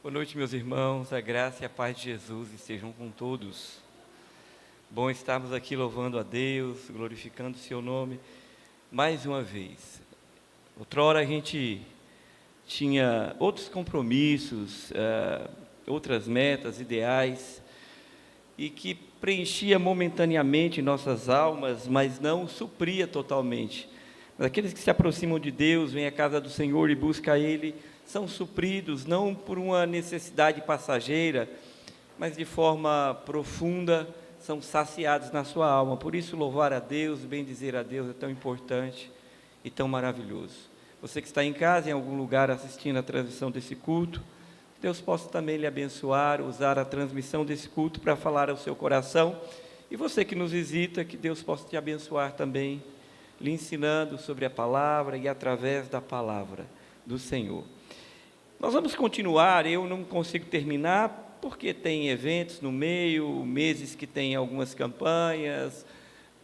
Boa noite, meus irmãos, a graça e a paz de Jesus estejam com todos. Bom estarmos aqui louvando a Deus, glorificando o seu nome, mais uma vez. Outrora a gente tinha outros compromissos, outras metas, ideais, e que preenchia momentaneamente nossas almas, mas não supria totalmente. Mas aqueles que se aproximam de Deus, vêm à casa do Senhor e buscam Ele, são supridos, não por uma necessidade passageira, mas de forma profunda, são saciados na sua alma. Por isso, louvar a Deus, bendizer a Deus é tão importante e tão maravilhoso. Você que está em casa, em algum lugar, assistindo a transmissão desse culto, Deus possa também lhe abençoar, usar a transmissão desse culto para falar ao seu coração. E você que nos visita, que Deus possa te abençoar também, lhe ensinando sobre a palavra e através da palavra do Senhor. Nós vamos continuar, eu não consigo terminar, porque tem eventos no meio, meses que tem algumas campanhas,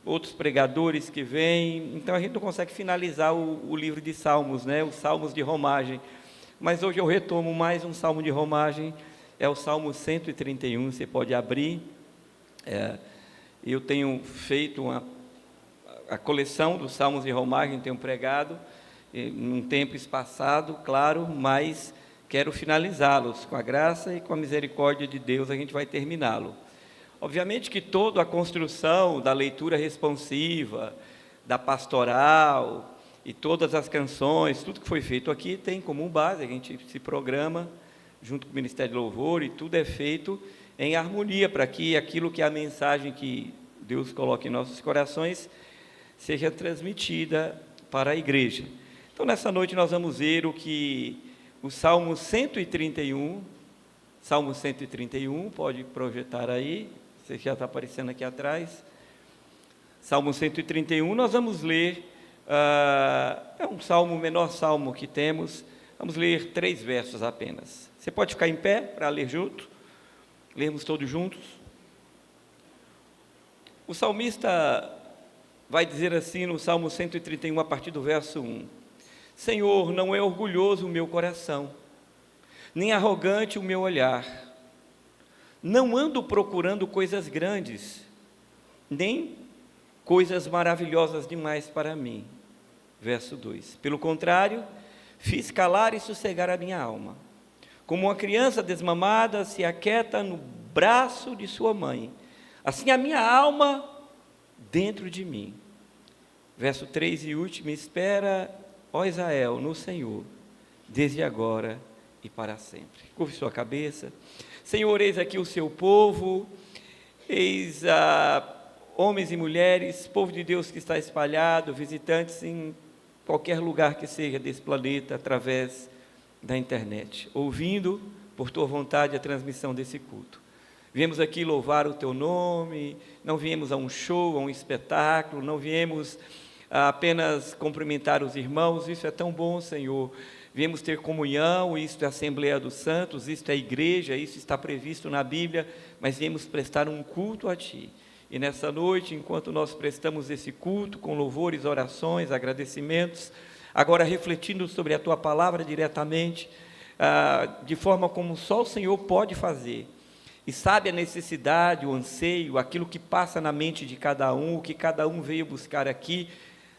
outros pregadores que vêm, então a gente não consegue finalizar o livro de Salmos, né? Os Salmos de Romagem. Mas hoje eu retomo mais um Salmo de Romagem, é o Salmo 131, você pode abrir. Eu tenho feito a coleção dos Salmos de Romagem, tenho pregado, num tempo espaçado, claro, mas quero finalizá-los, com a graça e com a misericórdia de Deus, a gente vai terminá-lo. Obviamente que toda a construção da leitura responsiva, da pastoral e todas as canções, tudo que foi feito aqui tem como base, a gente se programa junto com o Ministério de Louvor e tudo é feito em harmonia para que aquilo que é a mensagem que Deus coloca em nossos corações seja transmitida para a igreja. Então, nessa noite nós vamos ver o Salmo 131, pode projetar aí, você já está aparecendo aqui atrás, Salmo 131, nós vamos ler, é um salmo, o menor salmo que temos, vamos ler 3 versos apenas. Você pode ficar em pé para ler junto, lermos todos juntos. O salmista vai dizer assim no Salmo 131, a partir do verso 1, Senhor, não é orgulhoso o meu coração, nem arrogante o meu olhar. Não ando procurando coisas grandes, nem coisas maravilhosas demais para mim. Verso 2. Pelo contrário, fiz calar e sossegar a minha alma. Como uma criança desmamada se aquieta no braço de sua mãe, assim a minha alma dentro de mim. Verso 3 e último, espera, ó Israel, no Senhor, desde agora e para sempre. Curve sua cabeça. Senhor, eis aqui o seu povo, eis homens e mulheres, povo de Deus que está espalhado, visitantes em qualquer lugar que seja desse planeta, através da internet, ouvindo por tua vontade a transmissão desse culto. Viemos aqui louvar o teu nome, não viemos a um show, a um espetáculo, não viemos apenas cumprimentar os irmãos, isso é tão bom, Senhor. Viemos ter comunhão, isto é a Assembleia dos Santos, isto é a igreja, isso está previsto na Bíblia, mas viemos prestar um culto a Ti. E nessa noite, enquanto nós prestamos esse culto, com louvores, orações, agradecimentos, agora refletindo sobre a Tua Palavra diretamente, de forma como só o Senhor pode fazer, e sabe a necessidade, o anseio, aquilo que passa na mente de cada um, o que cada um veio buscar aqui,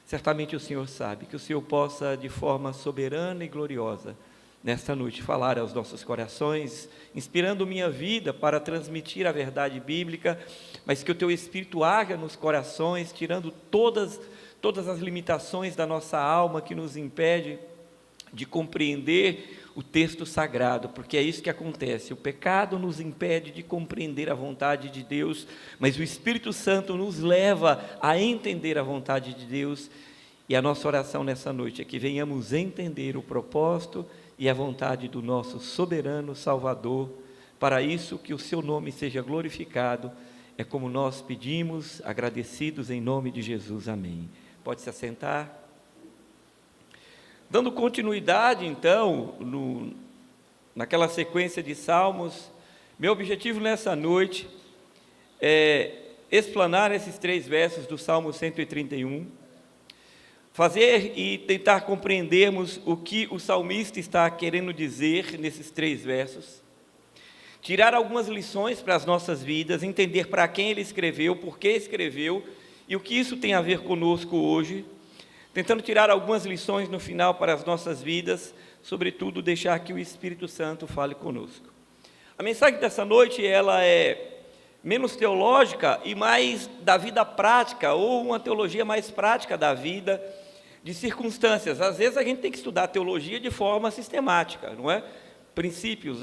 certamente o Senhor sabe, que o Senhor possa, de forma soberana e gloriosa, nesta noite, falar aos nossos corações, inspirando minha vida para transmitir a verdade bíblica, mas que o Teu Espírito haja nos corações, tirando todas as limitações da nossa alma que nos impede de compreender o texto sagrado, porque é isso que acontece, o pecado nos impede de compreender a vontade de Deus, mas o Espírito Santo nos leva a entender a vontade de Deus, e a nossa oração nessa noite é que venhamos entender o propósito e a vontade do nosso soberano Salvador, para isso que o seu nome seja glorificado, é como nós pedimos, agradecidos em nome de Jesus, amém. Pode se assentar. Dando continuidade, então, naquela sequência de salmos, meu objetivo nessa noite é explanar esses 3 versos do Salmo 131, fazer e tentar compreendermos o que o salmista está querendo dizer nesses 3 versos, tirar algumas lições para as nossas vidas, entender para quem ele escreveu, por que escreveu e o que isso tem a ver conosco hoje, tentando tirar algumas lições no final para as nossas vidas, sobretudo deixar que o Espírito Santo fale conosco. A mensagem dessa noite, ela é menos teológica e mais da vida prática, ou uma teologia mais prática da vida, de circunstâncias. Às vezes a gente tem que estudar teologia de forma sistemática, não é? Princípios,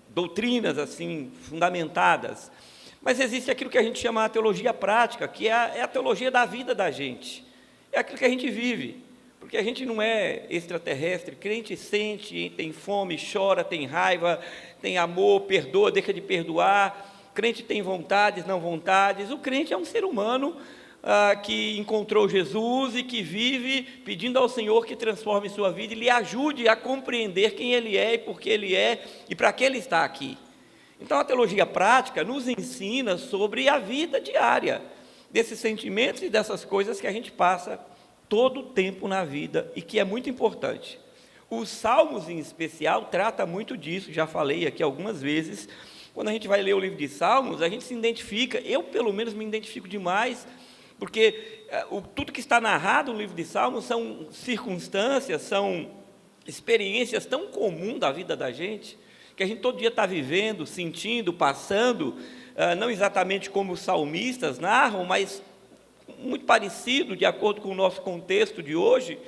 doutrinas assim fundamentadas. Mas existe aquilo que a gente chama de teologia prática, que é a teologia da vida da gente. É aquilo que a gente vive, porque a gente não é extraterrestre. Crente sente, tem fome, chora, tem raiva, tem amor, perdoa, deixa de perdoar. Crente tem vontades, não vontades. O crente é um ser humano que encontrou Jesus e que vive pedindo ao Senhor que transforme sua vida e lhe ajude a compreender quem Ele é e por que Ele é e para que Ele está aqui. Então, a teologia prática nos ensina sobre a vida diária, desses sentimentos e dessas coisas que a gente passa todo o tempo na vida e que é muito importante. Os Salmos, em especial, trata muito disso, já falei aqui algumas vezes. Quando a gente vai ler o livro de Salmos, a gente se identifica, eu pelo menos me identifico demais, porque tudo que está narrado no livro de Salmos são circunstâncias, são experiências tão comuns da vida da gente, que a gente todo dia está vivendo, sentindo, passando, não exatamente como os salmistas narram, mas muito parecido, de acordo com o nosso contexto de hoje.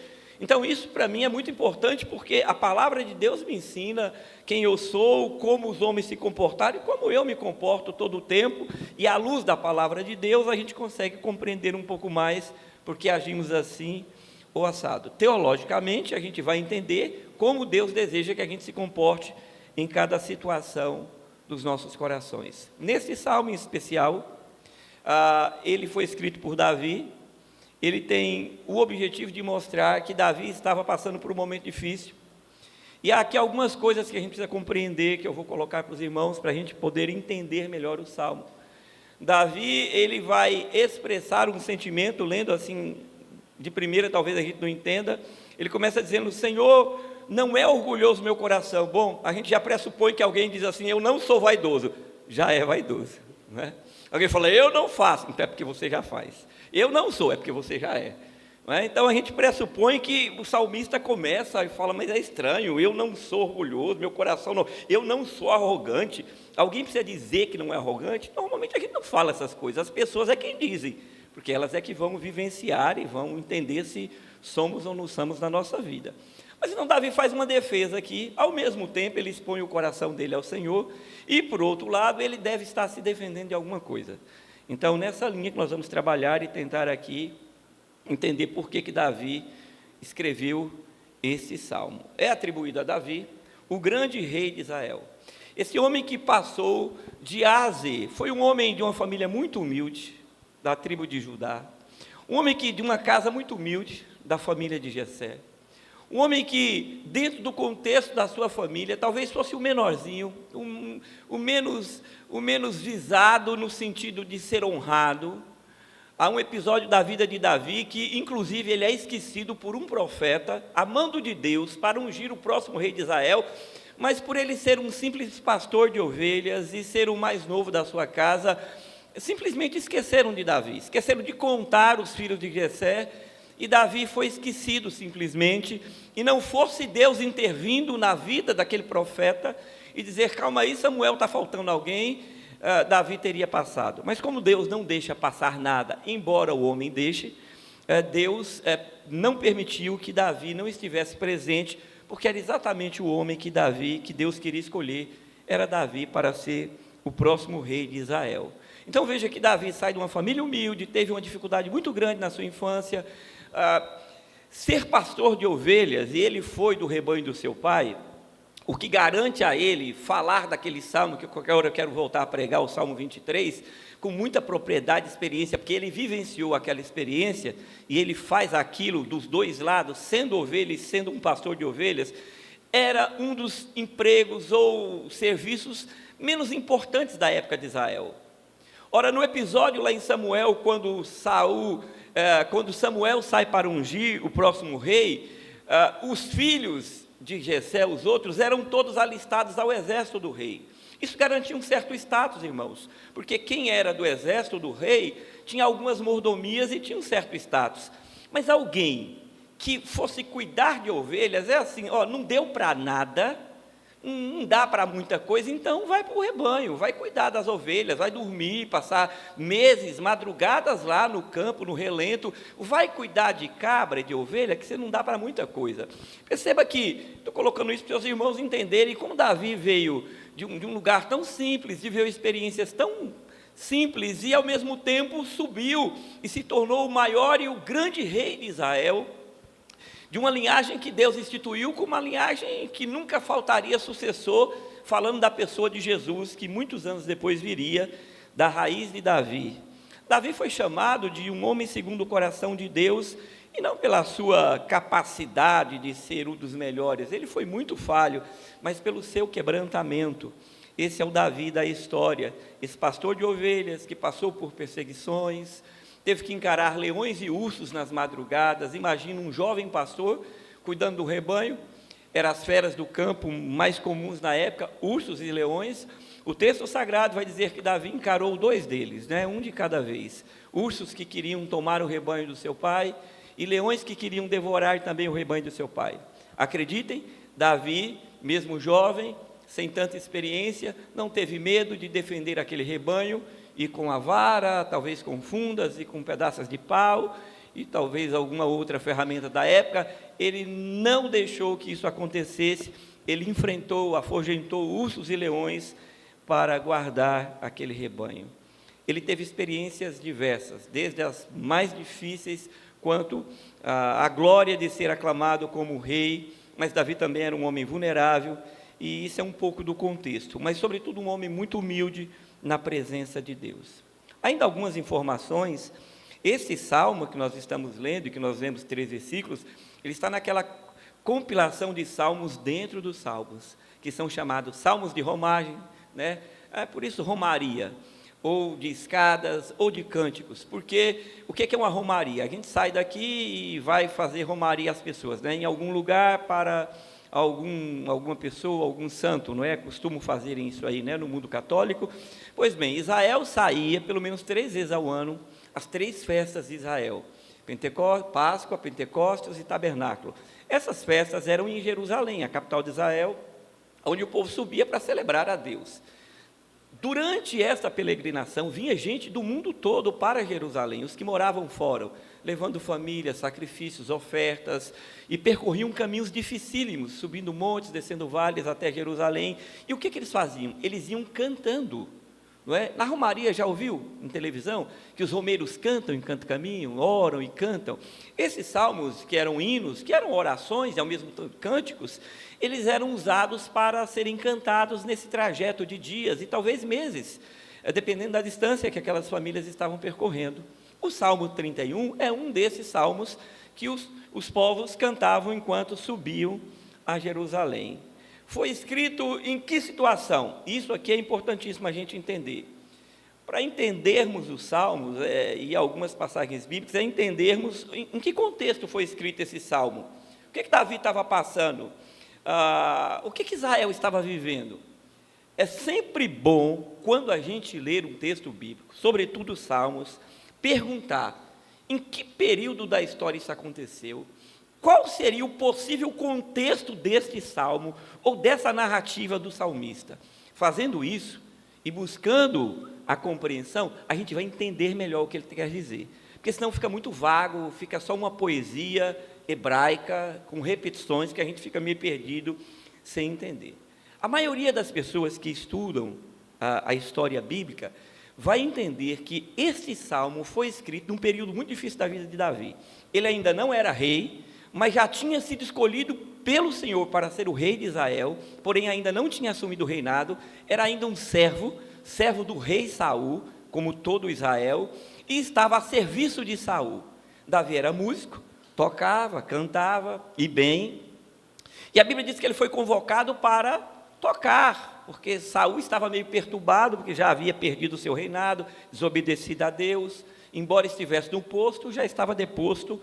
Então, isso para mim é muito importante, porque a palavra de Deus me ensina quem eu sou, como os homens se comportaram e como eu me comporto todo o tempo, e à luz da palavra de Deus a gente consegue compreender um pouco mais porque agimos assim ou assado. Teologicamente, a gente vai entender como Deus deseja que a gente se comporte em cada situação dos nossos corações. Nesse salmo em especial, ele foi escrito por Davi. Ele tem o objetivo de mostrar que Davi estava passando por um momento difícil. E há aqui algumas coisas que a gente precisa compreender, que eu vou colocar para os irmãos, para a gente poder entender melhor o Salmo. Davi, ele vai expressar um sentimento, lendo assim, de primeira talvez a gente não entenda. Ele começa dizendo: Senhor, não é orgulhoso meu coração. Bom, a gente já pressupõe que alguém diz assim: eu não sou vaidoso. Já é vaidoso, né? Alguém fala: eu não faço. Então é porque você já faz. Eu não sou, é porque você já é. Não é? Então a gente pressupõe que o salmista começa e fala: mas é estranho, eu não sou orgulhoso, meu coração não, eu não sou arrogante. Alguém precisa dizer que não é arrogante? Normalmente a gente não fala essas coisas, as pessoas é quem dizem, porque elas é que vão vivenciar e vão entender se somos ou não somos na nossa vida. Mas então Davi faz uma defesa aqui, ao mesmo tempo ele expõe o coração dele ao Senhor, e por outro lado ele deve estar se defendendo de alguma coisa. Então nessa linha que nós vamos trabalhar e tentar aqui entender por que Davi escreveu esse salmo. É atribuído a Davi, o grande rei de Israel. Esse homem que passou de A a Z, foi um homem de uma família muito humilde, da tribo de Judá, um homem de uma casa muito humilde, da família de Jessé. Um homem que, dentro do contexto da sua família, talvez fosse o menorzinho, o menos visado no sentido de ser honrado. Há um episódio da vida de Davi que, inclusive, ele é esquecido por um profeta, a mando de Deus, para ungir o próximo rei de Israel, mas por ele ser um simples pastor de ovelhas e ser o mais novo da sua casa, simplesmente esqueceram de Davi, esqueceram de contar os filhos de Jessé, e Davi foi esquecido simplesmente, e não fosse Deus intervindo na vida daquele profeta e dizer: calma aí, Samuel, está faltando alguém, Davi teria passado. Mas como Deus não deixa passar nada, embora o homem deixe, Deus não permitiu que Davi não estivesse presente, porque era exatamente o homem que Deus queria escolher, era Davi para ser o próximo rei de Israel. Então veja que Davi sai de uma família humilde, teve uma dificuldade muito grande na sua infância, ser pastor de ovelhas, e ele foi do rebanho do seu pai, o que garante a ele falar daquele salmo, que qualquer hora eu quero voltar a pregar, o Salmo 23, com muita propriedade e experiência, porque ele vivenciou aquela experiência, e ele faz aquilo dos dois lados, sendo ovelha e sendo um pastor de ovelhas. Era um dos empregos ou serviços menos importantes da época de Israel. Ora, no episódio lá em Samuel, quando Samuel sai para ungir o próximo rei, os filhos de Jessé, os outros, eram todos alistados ao exército do rei. Isso garantia um certo status, irmãos, porque quem era do exército do rei tinha algumas mordomias e tinha um certo status. Mas alguém que fosse cuidar de ovelhas, é assim, ó, não deu para nada, não dá para muita coisa, então vai para o rebanho, vai cuidar das ovelhas, vai dormir, passar meses, madrugadas lá no campo, no relento, vai cuidar de cabra e de ovelha, que você não dá para muita coisa. Perceba que, estou colocando isso para os irmãos entenderem como Davi veio de um lugar tão simples, viveu experiências tão simples, e ao mesmo tempo subiu e se tornou o maior e o grande rei de Israel, de uma linhagem que Deus instituiu como uma linhagem que nunca faltaria sucessor, falando da pessoa de Jesus, que muitos anos depois viria da raiz de Davi. Davi foi chamado de um homem segundo o coração de Deus, e não pela sua capacidade de ser um dos melhores, ele foi muito falho, mas pelo seu quebrantamento. Esse é o Davi da história, esse pastor de ovelhas que passou por perseguições, teve que encarar leões e ursos nas madrugadas. Imagina um jovem pastor cuidando do rebanho, eram as feras do campo mais comuns na época, ursos e leões. O texto sagrado vai dizer que Davi encarou 2 deles, né? Um de cada vez, ursos que queriam tomar o rebanho do seu pai, e leões que queriam devorar também o rebanho do seu pai. Acreditem, Davi, mesmo jovem, sem tanta experiência, não teve medo de defender aquele rebanho, e com a vara, talvez com fundas e com pedaços de pau, e talvez alguma outra ferramenta da época, ele não deixou que isso acontecesse, ele enfrentou, afugentou ursos e leões para guardar aquele rebanho. Ele teve experiências diversas, desde as mais difíceis, quanto a glória de ser aclamado como rei, mas Davi também era um homem vulnerável, e isso é um pouco do contexto, mas sobretudo um homem muito humilde, na presença de Deus. Ainda algumas informações. Esse salmo que nós estamos lendo, e que nós lemos 3 versículos, ele está naquela compilação de salmos dentro dos salmos, que são chamados salmos de romagem, né? É por isso romaria, ou de escadas, ou de cânticos, porque o que é uma romaria? A gente sai daqui e vai fazer romaria às pessoas, né? Em algum lugar para alguma pessoa, algum santo, não é? Costumam fazerem isso aí, né? No mundo católico. Pois bem, Israel saía pelo menos 3 vezes ao ano, as 3 festas de Israel, Páscoa, Pentecostes e Tabernáculo. Essas festas eram em Jerusalém, a capital de Israel, onde o povo subia para celebrar a Deus. Durante esta peregrinação, vinha gente do mundo todo para Jerusalém, os que moravam fora, levando famílias, sacrifícios, ofertas, e percorriam caminhos dificílimos, subindo montes, descendo vales até Jerusalém. E o que eles faziam? Eles iam cantando, não é? Na romaria, já ouviu em televisão que os romeiros cantam em canto caminho, oram e cantam? Esses salmos, que eram hinos, que eram orações e ao mesmo tempo cânticos, eles eram usados para serem cantados nesse trajeto de dias e talvez meses, dependendo da distância que aquelas famílias estavam percorrendo. O Salmo 31 é um desses salmos que os povos cantavam enquanto subiam a Jerusalém. Foi escrito em que situação? Isso aqui é importantíssimo a gente entender. Para entendermos os salmos e algumas passagens bíblicas, é entendermos em que contexto foi escrito esse salmo. O que Davi estava passando? O que Israel estava vivendo? É sempre bom, quando a gente ler um texto bíblico, sobretudo os salmos, perguntar em que período da história isso aconteceu, qual seria o possível contexto deste salmo ou dessa narrativa do salmista. Fazendo isso e buscando a compreensão, a gente vai entender melhor o que ele quer dizer, porque senão fica muito vago, fica só uma poesia hebraica com repetições que a gente fica meio perdido sem entender. A maioria das pessoas que estudam a história bíblica vai entender que esse salmo foi escrito num período muito difícil da vida de Davi. Ele ainda não era rei, mas já tinha sido escolhido pelo Senhor para ser o rei de Israel, porém ainda não tinha assumido o reinado, era ainda um servo do rei Saul, como todo Israel, e estava a serviço de Saul. Davi era músico, tocava, cantava, e bem, e a Bíblia diz que ele foi convocado para tocar, porque Saul estava meio perturbado, porque já havia perdido o seu reinado, desobedecido a Deus, embora estivesse no posto, já estava deposto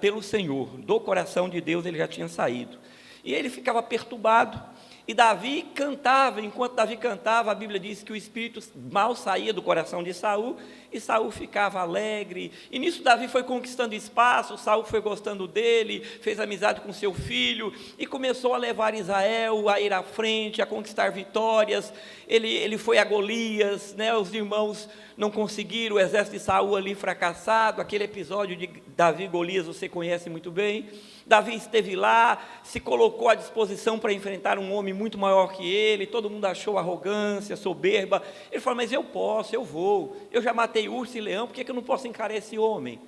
pelo Senhor, do coração de Deus ele já tinha saído. E ele ficava perturbado. E Davi cantava, enquanto Davi cantava, a Bíblia diz que o espírito mal saía do coração de Saul, e Saul ficava alegre, e nisso Davi foi conquistando espaço, Saul foi gostando dele, fez amizade com seu filho, e começou a levar Israel a ir à frente, a conquistar vitórias. Ele foi a Golias, né? Os irmãos não conseguiram, o exército de Saul ali fracassado, aquele episódio de Davi e Golias você conhece muito bem. Davi esteve lá, se colocou à disposição para enfrentar um homem muito maior que ele, todo mundo achou arrogância, soberba. Ele falou, mas eu posso, eu vou, eu já matei urso e leão, por que eu não posso encarar esse homem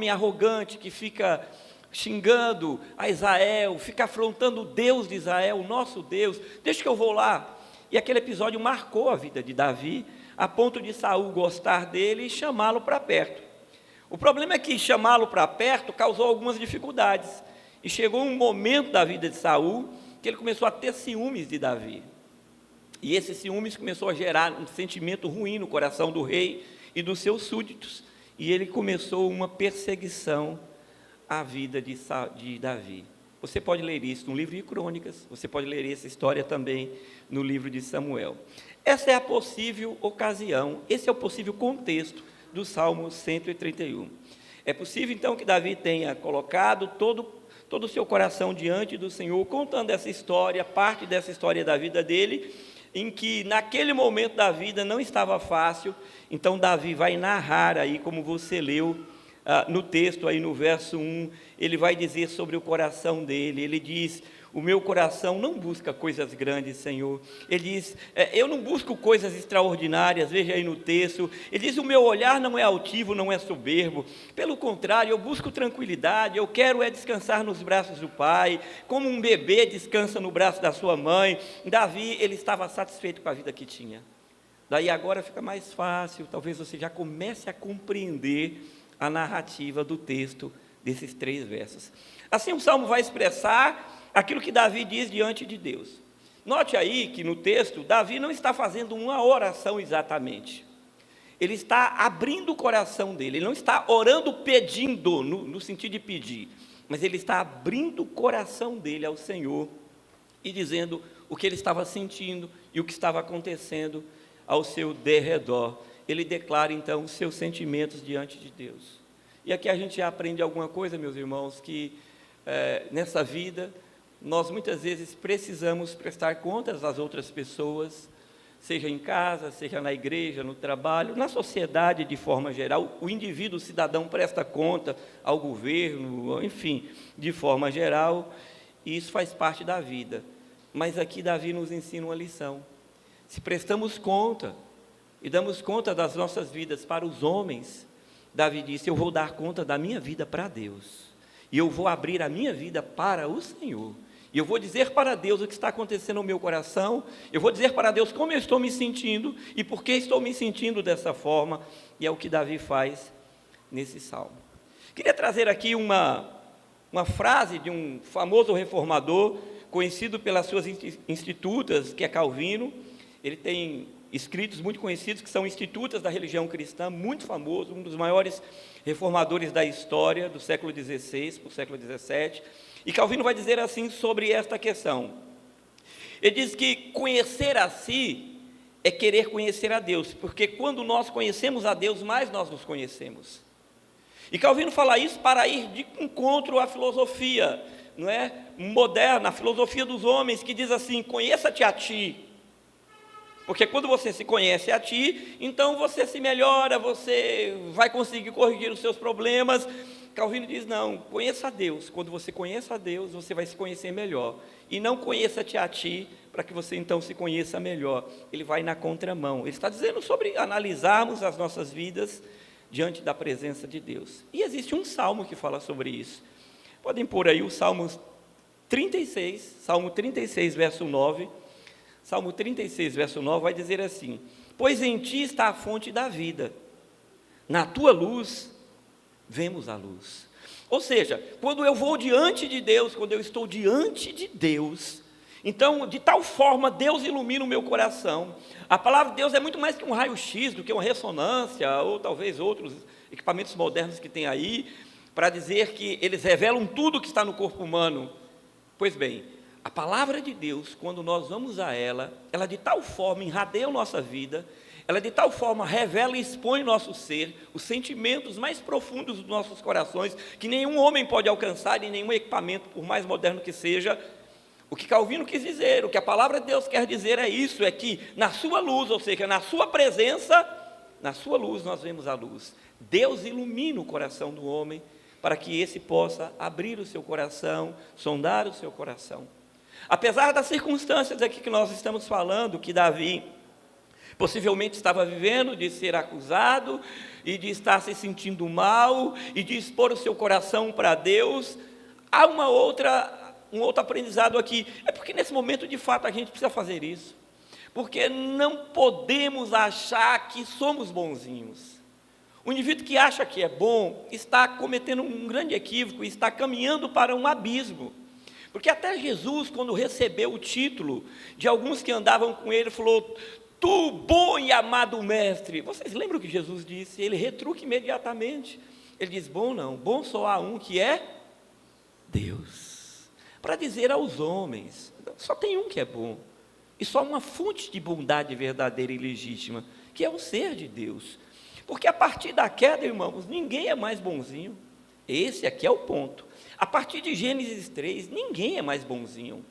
arrogante que fica xingando a Israel, fica afrontando o Deus de Israel, o nosso Deus, deixa que eu vou lá. E aquele episódio marcou a vida de Davi, a ponto de Saul gostar dele e chamá-lo para perto. O problema é que chamá-lo para perto causou algumas dificuldades, e chegou um momento da vida de Saul, que ele começou a ter ciúmes de Davi, e esses ciúmes começou a gerar um sentimento ruim no coração do rei e dos seus súditos, e ele começou uma perseguição à vida de Davi. Você pode ler isso no livro de Crônicas, você pode ler essa história também no livro de Samuel. Essa é a possível ocasião, esse é o possível contexto do Salmo 131. É possível então que Davi tenha colocado todo o seu coração diante do Senhor, contando essa história, parte dessa história da vida dele, em que naquele momento da vida não estava fácil. Então Davi vai narrar aí, como você leu no texto aí no verso 1, ele vai dizer sobre o coração dele. Ele diz, o meu coração não busca coisas grandes, Senhor. Ele diz, eu não busco coisas extraordinárias, veja aí no texto. Ele diz, o meu olhar não é altivo, não é soberbo. Pelo contrário, eu busco tranquilidade, eu quero descansar nos braços do Pai, como um bebê descansa no braço da sua mãe. Davi, ele estava satisfeito com a vida que tinha. Daí agora fica mais fácil, talvez você já comece a compreender a narrativa do texto desses 3 versos. Assim o Salmo vai expressar aquilo que Davi diz diante de Deus. Note aí que no texto, Davi não está fazendo uma oração exatamente. Ele está abrindo o coração dele, ele não está orando pedindo, no sentido de pedir, mas ele está abrindo o coração dele ao Senhor e dizendo o que ele estava sentindo e o que estava acontecendo ao seu derredor. Ele declara então os seus sentimentos diante de Deus. E aqui a gente já aprende alguma coisa, meus irmãos, que nessa vida nós muitas vezes precisamos prestar contas às outras pessoas, seja em casa, seja na igreja, no trabalho, na sociedade de forma geral. O indivíduo, o cidadão presta conta ao governo, enfim, de forma geral, e isso faz parte da vida. Mas aqui Davi nos ensina uma lição. Se prestamos conta e damos conta das nossas vidas para os homens, Davi disse, eu vou dar conta da minha vida para Deus, e eu vou abrir a minha vida para o Senhor, e eu vou dizer para Deus o que está acontecendo no meu coração, eu vou dizer para Deus como eu estou me sentindo, e por que estou me sentindo dessa forma, e é o que Davi faz nesse salmo. Queria trazer aqui uma frase de um famoso reformador, conhecido pelas suas institutas, que é Calvino. Ele tem escritos muito conhecidos, que são institutas da religião cristã, muito famoso, um dos maiores reformadores da história, do século XVI para o século XVII, e Calvino vai dizer assim sobre esta questão. Ele diz que conhecer a si é querer conhecer a Deus, porque quando nós conhecemos a Deus, mais nós nos conhecemos. E Calvino fala isso para ir de encontro à filosofia, não é, moderna, a filosofia dos homens, que diz assim, conheça-te a ti. Porque quando você se conhece a ti, então você se melhora, você vai conseguir corrigir os seus problemas. Calvino diz, não, conheça a Deus. Quando você conhece a Deus, você vai se conhecer melhor. E não conheça-te a ti, para que você então se conheça melhor. Ele vai na contramão. Ele está dizendo sobre analisarmos as nossas vidas diante da presença de Deus. E existe um salmo que fala sobre isso. Podem pôr aí o Salmo 36, verso 9. Salmo 36, verso 9, vai dizer assim, pois em ti está a fonte da vida, na tua luz vemos a luz. Ou seja, quando eu vou diante de Deus, quando eu estou diante de Deus, então, de tal forma, Deus ilumina o meu coração. A palavra de Deus é muito mais que um raio-x, do que uma ressonância, ou talvez outros equipamentos modernos que tem aí, para dizer que eles revelam tudo que está no corpo humano. Pois bem, A palavra de Deus, quando nós vamos a ela, ela de tal forma irradia a nossa vida, ela de tal forma revela e expõe nosso ser, os sentimentos mais profundos dos nossos corações, que nenhum homem pode alcançar, e nenhum equipamento, por mais moderno que seja. O que Calvino quis dizer, o que a palavra de Deus quer dizer é isso, é que na sua luz, ou seja, na sua presença, na sua luz nós vemos a luz. Deus ilumina o coração do homem, para que esse possa abrir o seu coração, sondar o seu coração. Apesar das circunstâncias aqui que nós estamos falando, que Davi possivelmente estava vivendo, de ser acusado, e de estar se sentindo mal, e de expor o seu coração para Deus, há um outro aprendizado aqui. É porque nesse momento, de fato, a gente precisa fazer isso. Porque não podemos achar que somos bonzinhos. O indivíduo que acha que é bom, está cometendo um grande equívoco, está caminhando para um abismo. Porque até Jesus, quando recebeu o título de alguns que andavam com ele, falou: tu, bom e amado mestre. Vocês lembram o que Jesus disse? Ele retruca imediatamente. Ele diz: bom não, bom só há um, que é Deus. Para dizer aos homens, só tem um que é bom. E só uma fonte de bondade verdadeira e legítima, que é o ser de Deus. Porque a partir da queda, irmãos, ninguém é mais bonzinho. Esse aqui é o ponto. A partir de Gênesis 3, ninguém é mais bonzinho.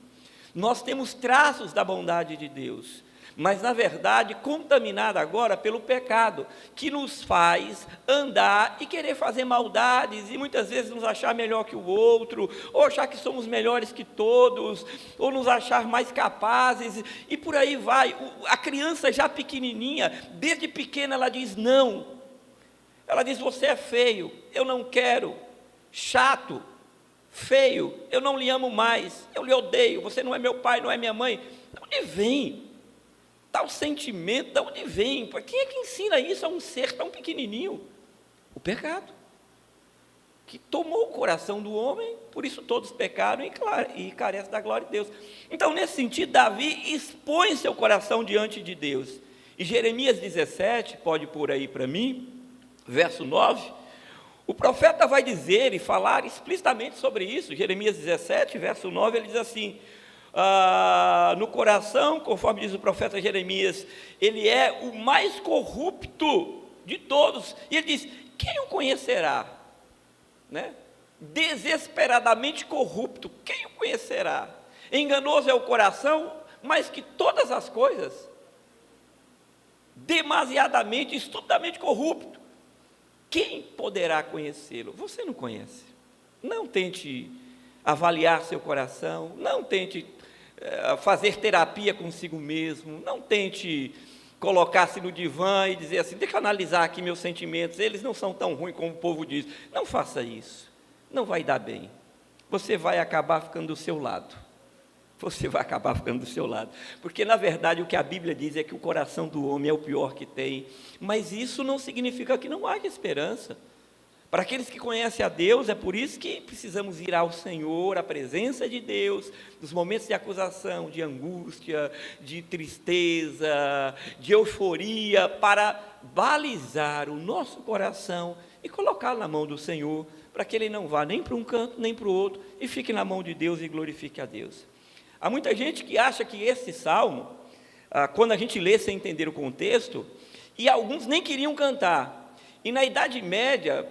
Nós temos traços da bondade de Deus, mas na verdade contaminada agora pelo pecado, que nos faz andar e querer fazer maldades, e muitas vezes nos achar melhor que o outro, ou achar que somos melhores que todos, ou nos achar mais capazes, e por aí vai. A criança já pequenininha, desde pequena ela diz não, ela diz: você é feio, eu não quero, chato, feio, eu não lhe amo mais, eu lhe odeio, você não é meu pai, não é minha mãe. De onde vem tal sentimento? De onde vem? Quem é que ensina isso a um ser tão pequenininho? O pecado, que tomou o coração do homem, por isso todos pecaram e carecem da glória de Deus. Então, nesse sentido, Davi expõe seu coração diante de Deus. E Jeremias 17, pode pôr aí para mim, verso 9, o profeta vai dizer e falar explicitamente sobre isso. Jeremias 17, verso 9, ele diz assim: no coração, conforme diz o profeta Jeremias, ele é o mais corrupto de todos. E ele diz: quem o conhecerá? Né? Desesperadamente corrupto, quem o conhecerá? Enganoso é o coração, mais que todas as coisas, demasiadamente, estupidamente corrupto. Quem poderá conhecê-lo? Você não conhece. Não tente avaliar seu coração, não tente fazer terapia consigo mesmo, não tente colocar-se no divã e dizer assim: deixa eu analisar aqui meus sentimentos, eles não são tão ruins como o povo diz. Não faça isso, não vai dar bem. Você vai acabar ficando do seu lado. Você vai acabar ficando do seu lado, porque na verdade o que a Bíblia diz é que o coração do homem é o pior que tem, mas isso não significa que não haja esperança. Para aqueles que conhecem a Deus, é por isso que precisamos ir ao Senhor, à presença de Deus, nos momentos de acusação, de angústia, de tristeza, de euforia, para balizar o nosso coração e colocá-lo na mão do Senhor, para que ele não vá nem para um canto, nem para o outro, e fique na mão de Deus e glorifique a Deus. Há muita gente que acha que esse salmo, quando a gente lê sem entender o contexto, e alguns nem queriam cantar. E na Idade Média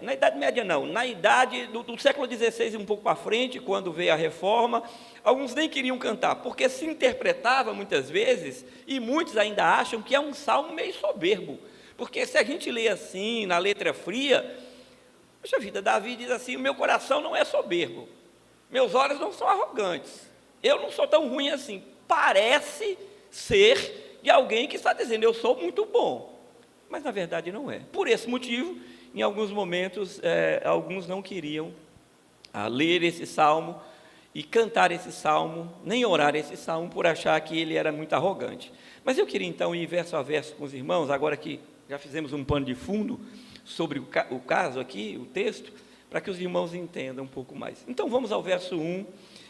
não, na idade do século XVI e um pouco para frente, quando veio a Reforma, alguns nem queriam cantar, porque se interpretava muitas vezes, e muitos ainda acham que é um salmo meio soberbo, porque se a gente lê assim, na letra fria, poxa vida, Davi diz assim: o meu coração não é soberbo, meus olhos não são arrogantes, eu não sou tão ruim assim. Parece ser de alguém que está dizendo: eu sou muito bom, mas na verdade não é. Por esse motivo, em alguns momentos, alguns não queriam ler esse salmo e cantar esse salmo, nem orar esse salmo, por achar que ele era muito arrogante. Mas eu queria então ir verso a verso com os irmãos, agora que já fizemos um pano de fundo sobre o caso aqui, o texto, para que os irmãos entendam um pouco mais. Então vamos ao verso 1,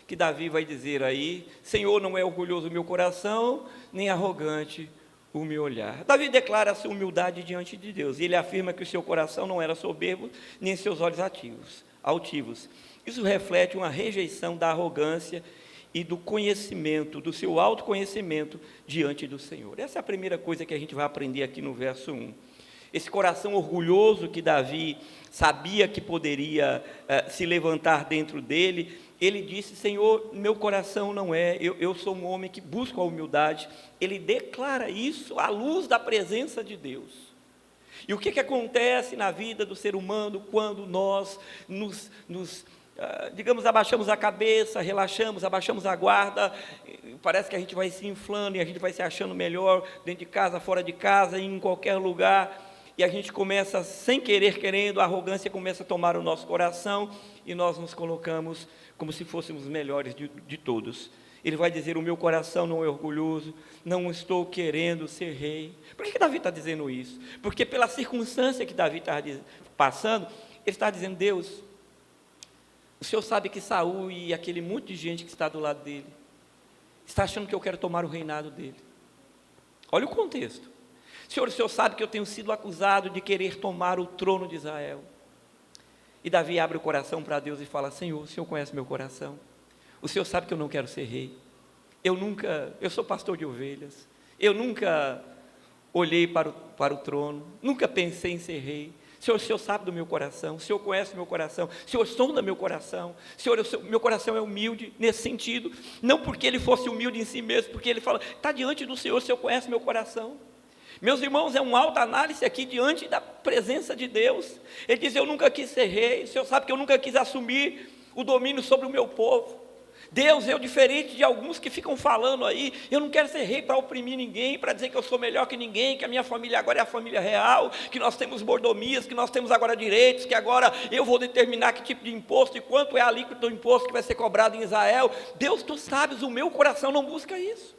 que Davi vai dizer aí: Senhor, não é orgulhoso o meu coração, nem arrogante o meu olhar. Davi declara a sua humildade diante de Deus, e ele afirma que o seu coração não era soberbo, nem seus olhos altivos. Isso reflete uma rejeição da arrogância e do conhecimento, do seu autoconhecimento diante do Senhor. Essa é a primeira coisa que a gente vai aprender aqui no verso 1. Esse coração orgulhoso que Davi sabia que poderia se levantar dentro dele, ele disse: Senhor, meu coração não é, eu sou um homem que busca a humildade. Ele declara isso à luz da presença de Deus. E o que acontece na vida do ser humano quando nós digamos, abaixamos a cabeça, relaxamos, abaixamos a guarda, parece que a gente vai se inflando e a gente vai se achando melhor dentro de casa, fora de casa, em qualquer lugar, e a gente começa, sem querer, querendo, a arrogância começa a tomar o nosso coração e nós nos colocamos como se fôssemos melhores de todos. Ele vai dizer: o meu coração não é orgulhoso, não estou querendo ser rei. Por que Davi está dizendo isso? Porque pela circunstância que Davi está passando, ele está dizendo: Deus, o Senhor sabe que Saul e aquele monte de gente que está do lado dele está achando que eu quero tomar o reinado dele. Olha o contexto. Senhor, o Senhor sabe que eu tenho sido acusado de querer tomar o trono de Israel. E Davi abre o coração para Deus e fala: Senhor, o Senhor conhece meu coração. O Senhor sabe que eu não quero ser rei. Eu sou pastor de ovelhas. Eu nunca olhei para o trono, nunca pensei em ser rei. Senhor, o Senhor sabe do meu coração, o Senhor conhece o meu coração, o Senhor sonda meu coração. Senhor, meu coração é humilde nesse sentido, não porque ele fosse humilde em si mesmo, porque ele fala: está diante do Senhor, o Senhor conhece meu coração. Meus irmãos, é uma autoanálise aqui diante da presença de Deus. Ele diz: eu nunca quis ser rei, o Senhor sabe que eu nunca quis assumir o domínio sobre o meu povo. Deus, eu, diferente de alguns que ficam falando aí, eu não quero ser rei para oprimir ninguém, para dizer que eu sou melhor que ninguém, que a minha família agora é a família real, que nós temos mordomias, que nós temos agora direitos, que agora eu vou determinar que tipo de imposto e quanto é a alíquota do imposto que vai ser cobrado em Israel. Deus, tu sabes, o meu coração não busca isso.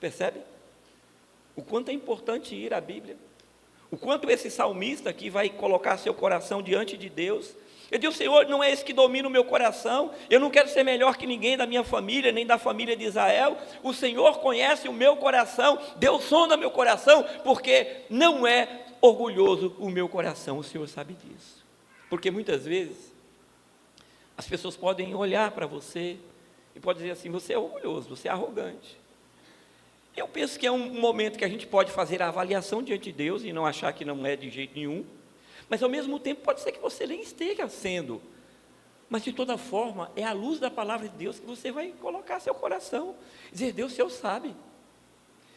Percebe? O quanto é importante ir à Bíblia. O quanto esse salmista aqui vai colocar seu coração diante de Deus. Eu digo: Senhor, não é esse que domina o meu coração, eu não quero ser melhor que ninguém da minha família, nem da família de Israel. O Senhor conhece o meu coração, Deus sonda meu coração, porque não é orgulhoso o meu coração, o Senhor sabe disso. Porque muitas vezes, as pessoas podem olhar para você, e podem dizer assim: você é orgulhoso, você é arrogante. Eu penso que é um momento que a gente pode fazer a avaliação diante de Deus, e não achar que não é de jeito nenhum, mas ao mesmo tempo pode ser que você nem esteja sendo, mas de toda forma é à luz da palavra de Deus que você vai colocar seu coração, dizer: Deus, o Senhor sabe,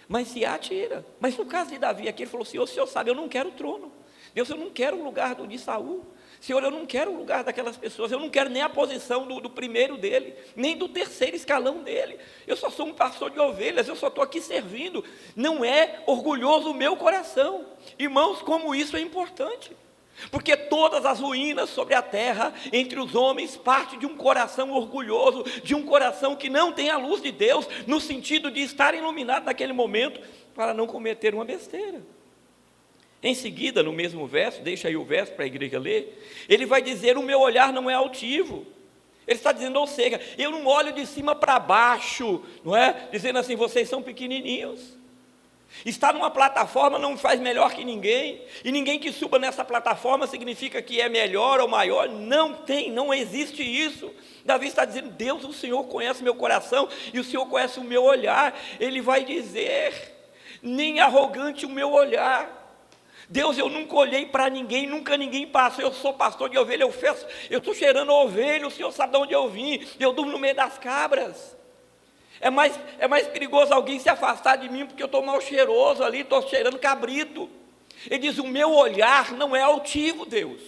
mas se atira. Mas no caso de Davi aqui, ele falou: Senhor, o Senhor sabe, eu não quero o trono. Deus, eu não quero o lugar de Saul. Senhor, eu não quero o lugar daquelas pessoas, eu não quero nem a posição do primeiro dele, nem do terceiro escalão dele. Eu só sou um pastor de ovelhas, eu só estou aqui servindo. Não é orgulhoso o meu coração. Irmãos, como isso é importante. Porque todas as ruínas sobre a terra, entre os homens, parte de um coração orgulhoso, de um coração que não tem a luz de Deus, no sentido de estar iluminado naquele momento, para não cometer uma besteira. Em seguida, no mesmo verso, deixa aí o verso para a igreja ler, ele vai dizer: o meu olhar não é altivo. Ele está dizendo, ou seja, eu não olho de cima para baixo, não é? Dizendo assim: vocês são pequenininhos. Estar numa plataforma não faz melhor que ninguém, e ninguém que suba nessa plataforma significa que é melhor ou maior. Não existe isso. Davi está dizendo: Deus, o Senhor conhece meu coração, e o Senhor conhece o meu olhar. Ele vai dizer: nem arrogante o meu olhar. Deus, eu nunca olhei para ninguém, nunca ninguém passou. Eu sou pastor de ovelha, eu estou cheirando a ovelha, o Senhor sabe de onde eu vim, eu durmo no meio das cabras. É mais perigoso alguém se afastar de mim, porque eu estou mal cheiroso ali, estou cheirando cabrito. Ele diz: o meu olhar não é altivo, Deus.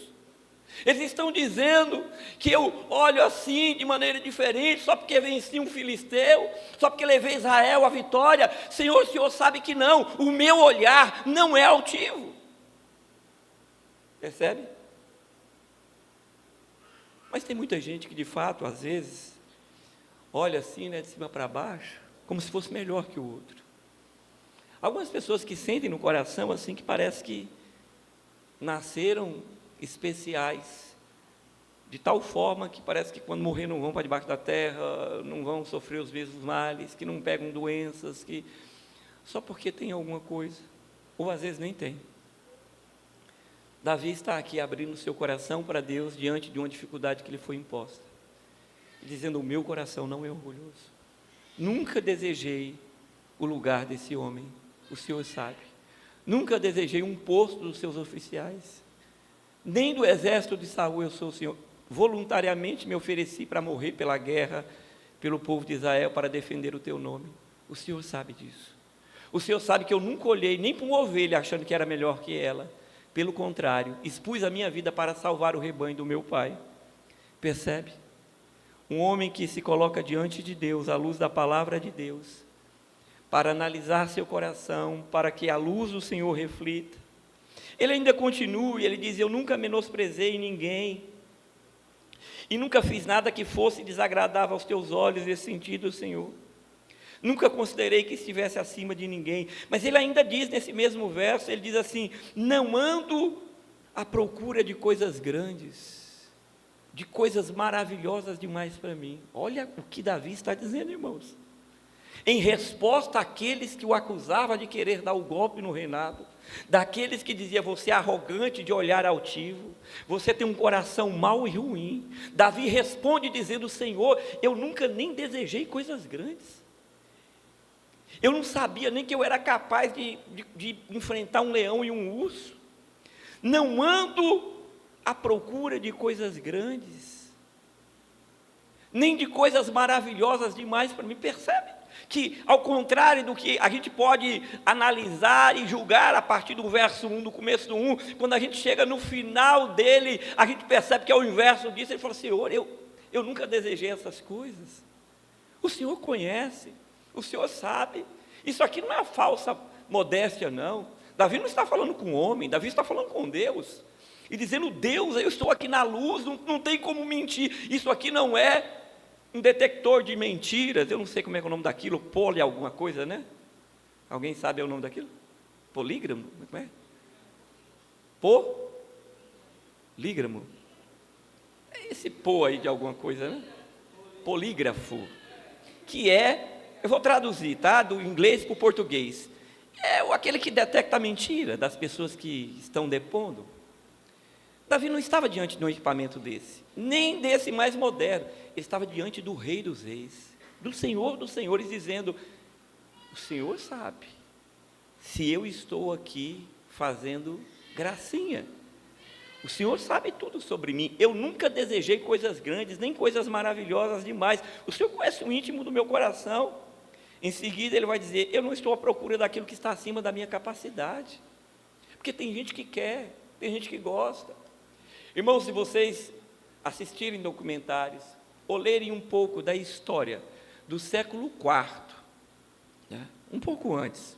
Eles estão dizendo que eu olho assim, de maneira diferente, só porque venci um filisteu, só porque levei Israel à vitória. Senhor, o Senhor sabe que não, o meu olhar não é altivo. Percebe? Mas tem muita gente que, de fato, às vezes, olha assim, né, de cima para baixo, como se fosse melhor que o outro. Algumas pessoas que sentem no coração assim, que parece que nasceram especiais, de tal forma que parece que quando morrer não vão para debaixo da terra, não vão sofrer os mesmos males, que não pegam doenças, que só porque tem alguma coisa, ou às vezes nem tem. Davi está aqui abrindo seu coração para Deus diante de uma dificuldade que lhe foi imposta. dizendo: o meu coração não é orgulhoso. Nunca desejei o lugar desse homem, o Senhor sabe. Nunca desejei um posto dos seus oficiais, nem do exército de Saul eu sou o Senhor. Voluntariamente me ofereci para morrer pela guerra, pelo povo de Israel, para defender o teu nome. O Senhor sabe disso. O Senhor sabe que eu nunca olhei nem para uma ovelha achando que era melhor que ela. Pelo contrário, expus a minha vida para salvar o rebanho do meu pai. Percebe? Um homem que se coloca diante de Deus, à luz da palavra de Deus, para analisar seu coração, para que a luz do Senhor reflita. Ele ainda continua, ele diz: eu nunca menosprezei ninguém, e nunca fiz nada que fosse desagradável aos teus olhos, nesse sentido, Senhor. Nunca considerei que estivesse acima de ninguém. Mas ele ainda diz nesse mesmo verso, ele diz assim: não ando à procura de coisas grandes, de coisas maravilhosas demais para mim. Olha o que Davi está dizendo, irmãos. Em resposta àqueles que o acusavam de querer dar o golpe no reinado, daqueles que diziam: você é arrogante, de olhar altivo, você tem um coração mau e ruim. Davi responde dizendo: Senhor, eu nunca nem desejei coisas grandes. Eu não sabia nem que eu era capaz de enfrentar um leão e um urso. Não ando à procura de coisas grandes, nem de coisas maravilhosas demais para mim. Percebe? Que ao contrário do que a gente pode analisar e julgar a partir do verso 1, do começo do 1, quando a gente chega no final dele, a gente percebe que é o inverso disso. Ele fala: Senhor, eu nunca desejei essas coisas. O Senhor conhece, o Senhor sabe. Isso aqui não é uma falsa modéstia, não. Davi não está falando com homem, Davi está falando com Deus, e dizendo: Deus, eu estou aqui na luz, não tem como mentir. Isso aqui não é um detector de mentiras. Eu não sei como é, que é o nome daquilo, poli alguma coisa, né? Alguém sabe o nome daquilo? Polígramo? Como é? Polígramo. É esse pô aí de alguma coisa, né? Polígrafo. Que é, eu vou traduzir, tá? Do inglês para o português. É aquele que detecta a mentira das pessoas que estão depondo. Davi não estava diante de um equipamento desse, nem desse mais moderno. Ele estava diante do Rei dos Reis, do Senhor dos Senhores, dizendo: o Senhor sabe se eu estou aqui fazendo gracinha. O Senhor sabe tudo sobre mim. Eu nunca desejei coisas grandes, nem coisas maravilhosas demais. O Senhor conhece o íntimo do meu coração. Em seguida ele vai dizer: eu não estou à procura daquilo que está acima da minha capacidade. Porque tem gente que quer, tem gente que gosta. Irmãos, se vocês assistirem documentários, ou lerem um pouco da história do século IV, né? um pouco antes,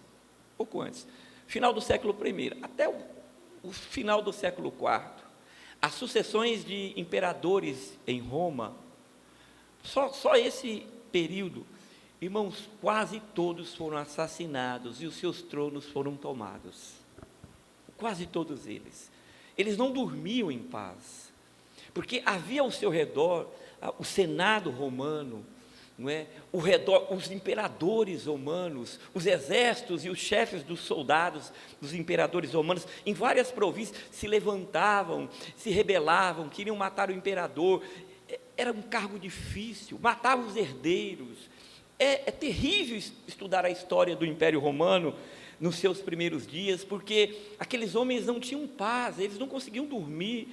final do século I, até o final do século IV, as sucessões de imperadores em Roma, só esse período, irmãos, quase todos foram assassinados e os seus tronos foram tomados. Quase todos eles. Eles não dormiam em paz, porque havia ao seu redor o Senado romano, não é? Ao redor, os imperadores romanos, os exércitos e os chefes dos soldados dos imperadores romanos, em várias províncias, se levantavam, se rebelavam, queriam matar o imperador. Era um cargo difícil, matavam os herdeiros. É terrível estudar a história do Império Romano nos seus primeiros dias, porque aqueles homens não tinham paz, eles não conseguiam dormir,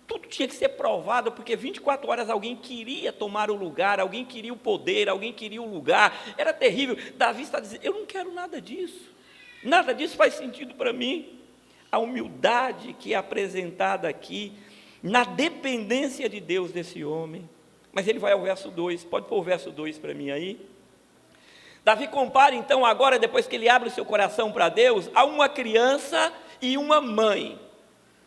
tudo tinha que ser provado, porque 24 horas alguém queria tomar o lugar, alguém queria o poder, alguém queria o lugar. Era terrível. Davi está dizendo: eu não quero nada disso faz sentido para mim. A humildade que é apresentada aqui, na dependência de Deus desse homem. Mas ele vai ao verso 2, pode pôr o verso 2 para mim aí. Davi compara então agora, depois que ele abre o seu coração para Deus, a uma criança e uma mãe.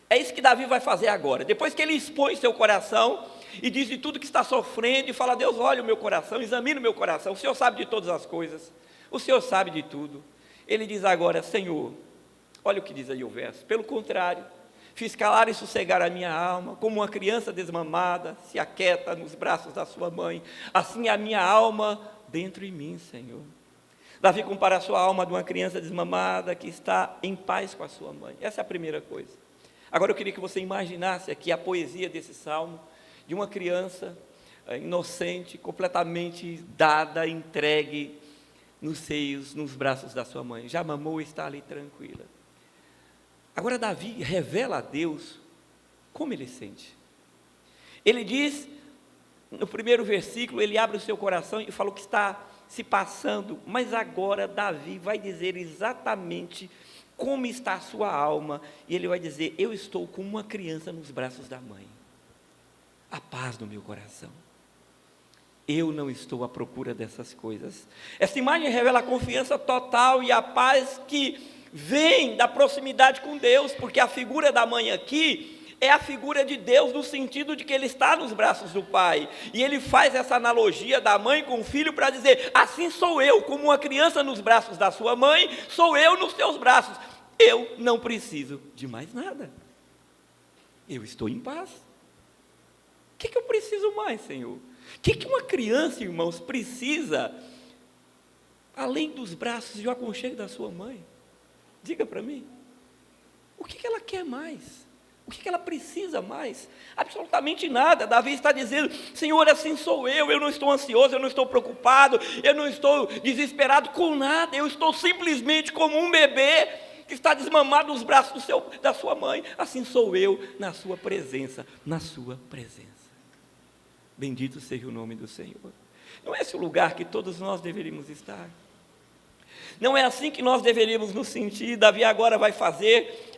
É isso que Davi vai fazer agora, depois que ele expõe seu coração, e diz de tudo que está sofrendo, e fala: Deus, olha o meu coração, examina o meu coração, o Senhor sabe de todas as coisas, o Senhor sabe de tudo. Ele diz agora: Senhor, olha o que diz aí o verso: pelo contrário, fiz calar e sossegar a minha alma, como uma criança desmamada se aquieta nos braços da sua mãe, assim a minha alma dentro em mim, Senhor. Davi compara a sua alma de uma criança desmamada que está em paz com a sua mãe. Essa é a primeira coisa. Agora eu queria que você imaginasse aqui a poesia desse salmo, de uma criança inocente, completamente dada, entregue nos seios, nos braços da sua mãe. Já mamou e está ali tranquila. Agora Davi revela a Deus como ele sente. Ele diz, no primeiro versículo, ele abre o seu coração e fala o que está se passando, mas agora Davi vai dizer exatamente como está a sua alma, e ele vai dizer: eu estou como uma criança nos braços da mãe, a paz no meu coração. Eu não estou à procura dessas coisas. Essa imagem revela a confiança total e a paz que vem da proximidade com Deus, porque a figura da mãe aqui é a figura de Deus no sentido de que Ele está nos braços do Pai, e Ele faz essa analogia da mãe com o filho para dizer: assim sou eu, como uma criança nos braços da sua mãe, sou eu nos teus braços, eu não preciso de mais nada, eu estou em paz. O que eu preciso mais, Senhor? O que uma criança, irmãos, precisa, além dos braços e o aconchego da sua mãe? Diga para mim, o que ela quer mais? O que ela precisa mais? Absolutamente nada. Davi está dizendo: Senhor, assim sou eu não estou ansioso, eu não estou preocupado, eu não estou desesperado com nada, eu estou simplesmente como um bebê que está desmamado nos braços da sua mãe. Assim sou eu na sua presença, na sua presença. Bendito seja o nome do Senhor. Não é esse o lugar que todos nós deveríamos estar? Não é assim que nós deveríamos nos sentir? Davi agora vai fazer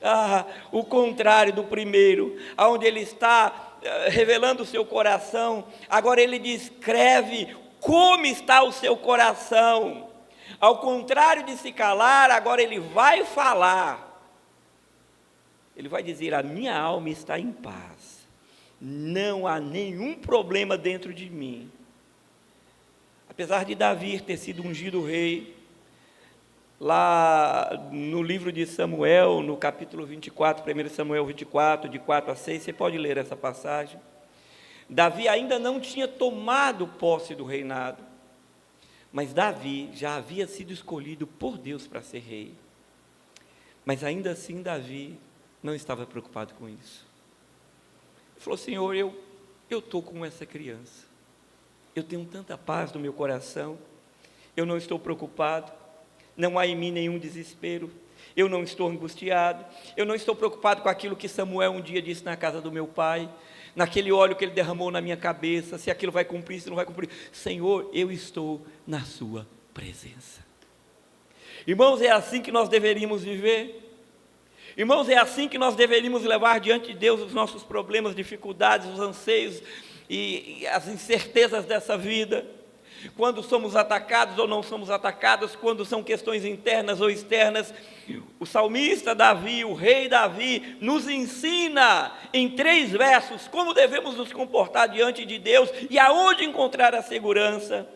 o contrário do primeiro, onde ele está revelando o seu coração. Agora ele descreve como está o seu coração. Ao contrário de se calar, agora ele vai falar. Ele vai dizer: a minha alma está em paz, não há nenhum problema dentro de mim. Apesar de Davi ter sido ungido rei, lá no livro de Samuel, no capítulo 24, 1 Samuel 24, de 4 a 6, você pode ler essa passagem. Davi ainda não tinha tomado posse do reinado, mas Davi já havia sido escolhido por Deus para ser rei. Mas ainda assim Davi não estava preocupado com isso. Ele falou: Senhor, eu estou como essa criança, eu tenho tanta paz no meu coração, eu não estou preocupado, não há em mim nenhum desespero, eu não estou angustiado, eu não estou preocupado com aquilo que Samuel um dia disse na casa do meu pai, naquele óleo que ele derramou na minha cabeça, se aquilo vai cumprir, se não vai cumprir. Senhor, eu estou na sua presença. Irmãos, é assim que nós deveríamos viver. Irmãos, é assim que nós deveríamos levar diante de Deus os nossos problemas, dificuldades, os anseios e as incertezas dessa vida. Quando somos atacados ou não somos atacados, quando são questões internas ou externas, o salmista Davi, o rei Davi, nos ensina em 3 versos como devemos nos comportar diante de Deus e aonde encontrar a segurança.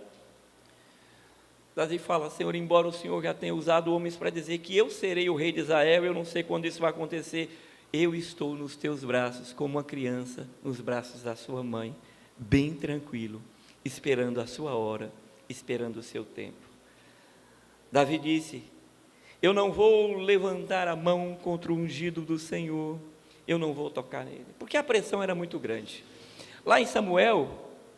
Davi fala: Senhor, embora o Senhor já tenha usado homens para dizer que eu serei o rei de Israel, eu não sei quando isso vai acontecer, eu estou nos teus braços como uma criança nos braços da sua mãe, bem tranquilo, esperando a sua hora, esperando o seu tempo. Davi disse: eu não vou levantar a mão contra o ungido do Senhor, eu não vou tocar nele, porque a pressão era muito grande. Lá em Samuel,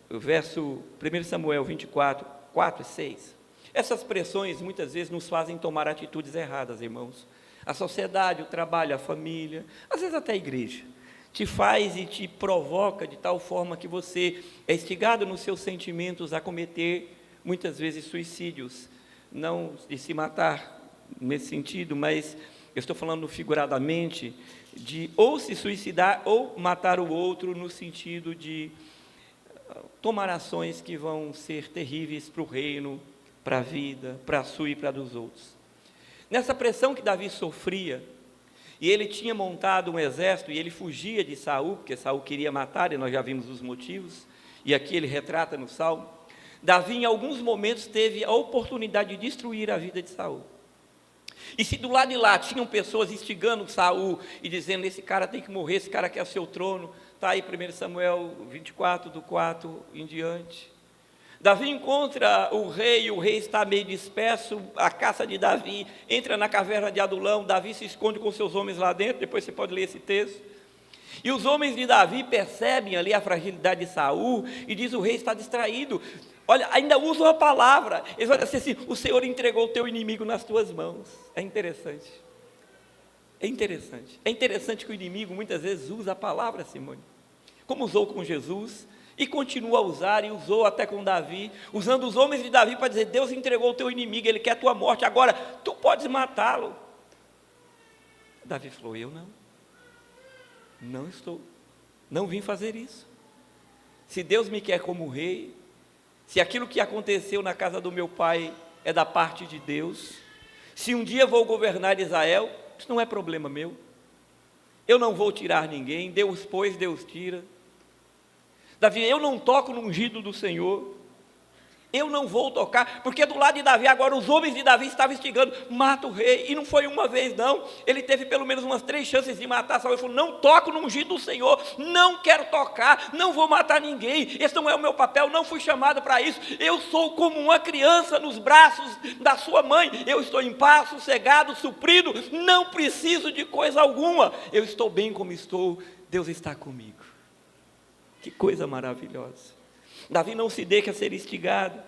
o verso 1 Samuel 24, 4 e 6, essas pressões muitas vezes nos fazem tomar atitudes erradas, irmãos. A sociedade, o trabalho, a família, às vezes até a igreja, te faz e te provoca de tal forma que você é instigado nos seus sentimentos a cometer, muitas vezes, suicídios. Não de se matar nesse sentido, mas eu estou falando figuradamente de ou se suicidar ou matar o outro, no sentido de tomar ações que vão ser terríveis para o reino, para a vida, para a sua e para a dos outros. Nessa pressão que Davi sofria, e ele tinha montado um exército, e ele fugia de Saul, porque Saul queria matar, e nós já vimos os motivos, e aqui ele retrata no Salmo. Davi, em alguns momentos, teve a oportunidade de destruir a vida de Saul. E se do lado de lá tinham pessoas instigando Saul, e dizendo: esse cara tem que morrer, esse cara quer o seu trono, está aí 1 Samuel 24, do 4 em diante. Davi encontra o rei está meio disperso, a caça de Davi, entra na caverna de Adulão, Davi se esconde com seus homens lá dentro, depois você pode ler esse texto, E os homens de Davi percebem ali a fragilidade de Saul e diz: o rei está distraído. Olha, ainda usam a palavra. Eles vão dizer assim: o Senhor entregou o teu inimigo nas tuas mãos. É interessante. É interessante. É interessante que o inimigo muitas vezes usa a palavra, Simone, como usou com Jesus e continua a usar, e usou até com Davi, usando os homens de Davi para dizer: Deus entregou o teu inimigo, ele quer a tua morte, agora tu podes matá-lo. Davi falou: eu não estou, não vim fazer isso. Se Deus me quer como rei, se aquilo que aconteceu na casa do meu pai é da parte de Deus, se um dia vou governar Israel, isso não é problema meu. Eu não vou tirar ninguém, Deus pôs, Deus tira. Davi: eu não toco no ungido do Senhor, eu não vou tocar, porque do lado de Davi agora os homens de Davi estavam instigando: mata o rei, e não foi uma vez não, ele teve pelo menos umas 3 chances de matar Saul. Ele falou: não toco no ungido do Senhor, não quero tocar, não vou matar ninguém, esse não é o meu papel, não fui chamado para isso, eu sou como uma criança nos braços da sua mãe, eu estou em paz, sossegado, suprido, não preciso de coisa alguma, eu estou bem como estou, Deus está comigo. Que coisa maravilhosa. Davi não se deixa ser instigado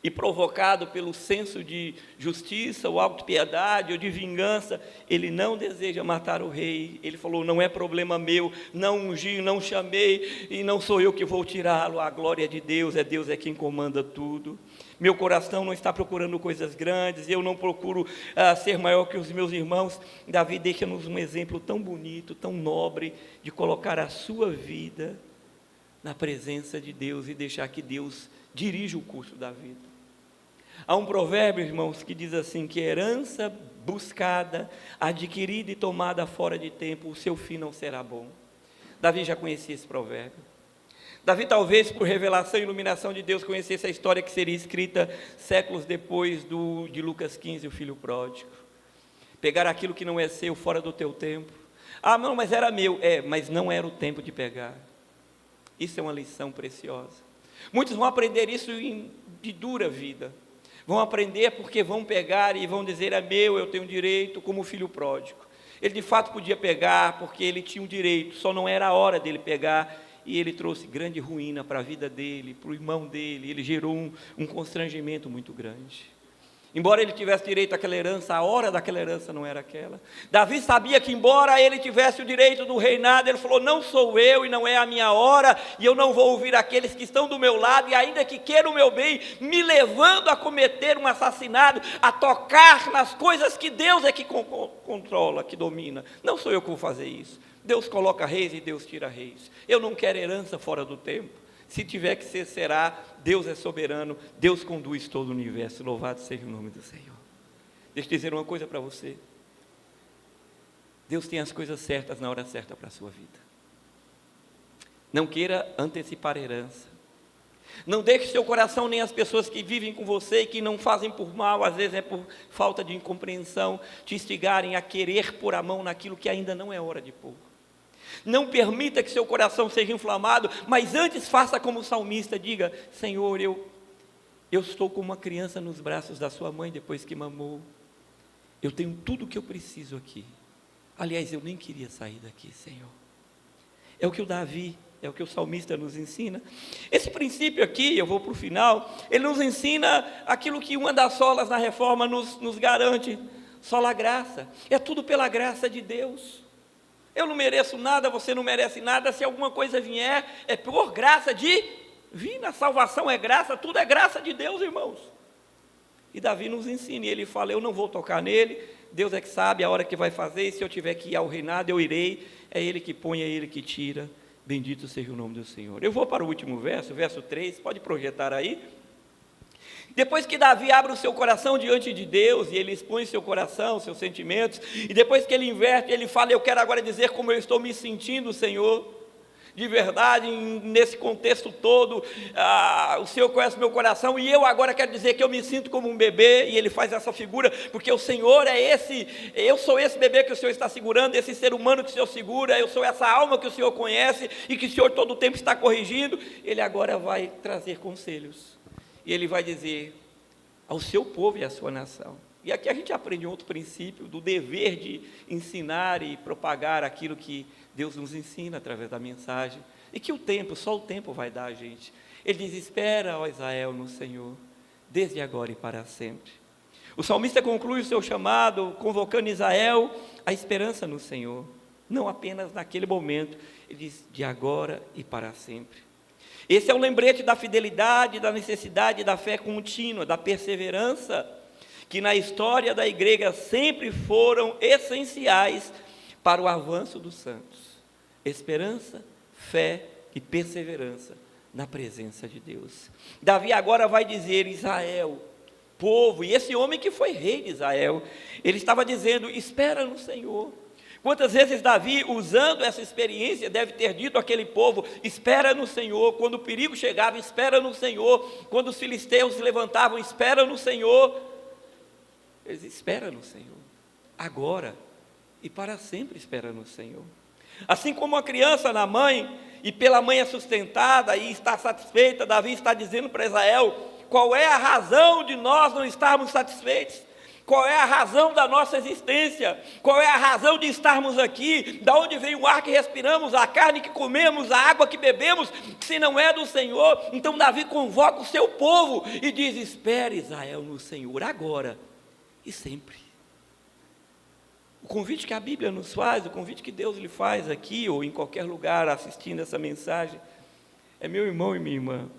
e provocado pelo senso de justiça, ou autopiedade, ou de vingança. Ele não deseja matar o rei. Ele falou: não é problema meu, não ungi, não chamei, e não sou eu que vou tirá-lo. A glória é de Deus, Deus é quem comanda tudo. Meu coração não está procurando coisas grandes, eu não procuro ser maior que os meus irmãos. Davi deixa-nos um exemplo tão bonito, tão nobre, de colocar a sua vida na presença de Deus e deixar que Deus dirija o curso da vida. Há um provérbio, irmãos, que diz assim: que herança buscada, adquirida e tomada fora de tempo, o seu fim não será bom. Davi já conhecia esse provérbio. Davi, talvez por revelação e iluminação de Deus, conhecesse a história que seria escrita séculos depois de Lucas 15, o filho pródigo. Pegar aquilo que não é seu fora do teu tempo. Ah, não, mas era meu. Mas não era o tempo de pegar. Isso é uma lição preciosa. Muitos vão aprender isso de dura vida. Vão aprender porque vão pegar e vão dizer: é meu, eu tenho direito, como o filho pródigo. Ele de fato podia pegar porque ele tinha um direito, só não era a hora dele pegar, e ele trouxe grande ruína para a vida dele, para o irmão dele. Ele gerou um constrangimento muito grande. Embora ele tivesse direito àquela herança, a hora daquela herança não era aquela. Davi sabia que embora ele tivesse o direito do reinado, ele falou: não sou eu e não é a minha hora, e eu não vou ouvir aqueles que estão do meu lado, e ainda que queiram o meu bem, me levando a cometer um assassinato, a tocar nas coisas que Deus é que controla, que domina. Não sou eu que vou fazer isso. Deus coloca reis e Deus tira reis. Eu não quero herança fora do tempo. Se tiver que ser, será. Deus é soberano, Deus conduz todo o universo. Louvado seja o nome do Senhor. Deixa eu dizer uma coisa para você: Deus tem as coisas certas na hora certa para a sua vida. Não queira antecipar a herança. Não deixe seu coração, nem as pessoas que vivem com você e que não fazem por mal, às vezes é por falta de incompreensão, te instigarem a querer pôr a mão naquilo que ainda não é hora de pôr. Não permita que seu coração seja inflamado, mas antes faça como o salmista: diga: Senhor, eu estou como uma criança nos braços da sua mãe depois que mamou. Eu tenho tudo o que eu preciso aqui. Aliás, eu nem queria sair daqui, Senhor. É o que o Davi, é o que o salmista nos ensina. Esse princípio aqui, eu vou para o final, ele nos ensina aquilo que uma das solas na reforma nos garante: sola graça. É tudo pela graça de Deus. Eu não mereço nada, você não merece nada. Se alguma coisa vier, é por graça divina. A salvação é graça, tudo é graça de Deus, irmãos. E Davi nos ensina, e ele fala: eu não vou tocar nele, Deus é que sabe a hora que vai fazer, e se eu tiver que ir ao reinado, eu irei. É Ele que põe, é Ele que tira. Bendito seja o nome do Senhor. Eu vou para o último verso, verso 3, pode projetar aí. Depois que Davi abre o seu coração diante de Deus, e ele expõe seu coração, seus sentimentos, e depois que ele inverte, ele fala: eu quero agora dizer como eu estou me sentindo, Senhor, de verdade, nesse contexto todo, o Senhor conhece meu coração, e eu agora quero dizer que eu me sinto como um bebê, e ele faz essa figura, porque o Senhor é esse, eu sou esse bebê que o Senhor está segurando, esse ser humano que o Senhor segura, eu sou essa alma que o Senhor conhece, e que o Senhor todo o tempo está corrigindo. Ele agora vai trazer conselhos, e ele vai dizer ao seu povo e à sua nação, E aqui a gente aprende um outro princípio do dever de ensinar e propagar aquilo que Deus nos ensina através da mensagem, e que só o tempo vai dar a gente. Ele diz: espera, ó Israel, no Senhor, desde agora e para sempre. O salmista conclui o seu chamado convocando Israel à esperança no Senhor, não apenas naquele momento, ele diz: de agora e para sempre. Esse é o lembrete da fidelidade, da necessidade da fé contínua, da perseverança, que na história da igreja sempre foram essenciais para o avanço dos santos. Esperança, fé e perseverança na presença de Deus. Davi agora vai dizer: Israel, povo, e esse homem que foi rei de Israel, ele estava dizendo: espera no Senhor. Quantas vezes Davi, usando essa experiência, deve ter dito àquele povo: espera no Senhor. Quando o perigo chegava, espera no Senhor. Quando os filisteus se levantavam, espera no Senhor. Eles esperam no Senhor, agora e para sempre espera no Senhor. Assim como a criança na mãe, e pela mãe é sustentada e está satisfeita, Davi está dizendo para Israel: qual é a razão de nós não estarmos satisfeitos? Qual é a razão da nossa existência? Qual é a razão de estarmos aqui? Da onde vem o ar que respiramos, a carne que comemos, a água que bebemos, se não é do Senhor? Então Davi convoca o seu povo e diz: espere, Israel, no Senhor, agora e sempre. O convite que a Bíblia nos faz, o convite que Deus lhe faz aqui ou em qualquer lugar assistindo essa mensagem, é: meu irmão e minha irmã,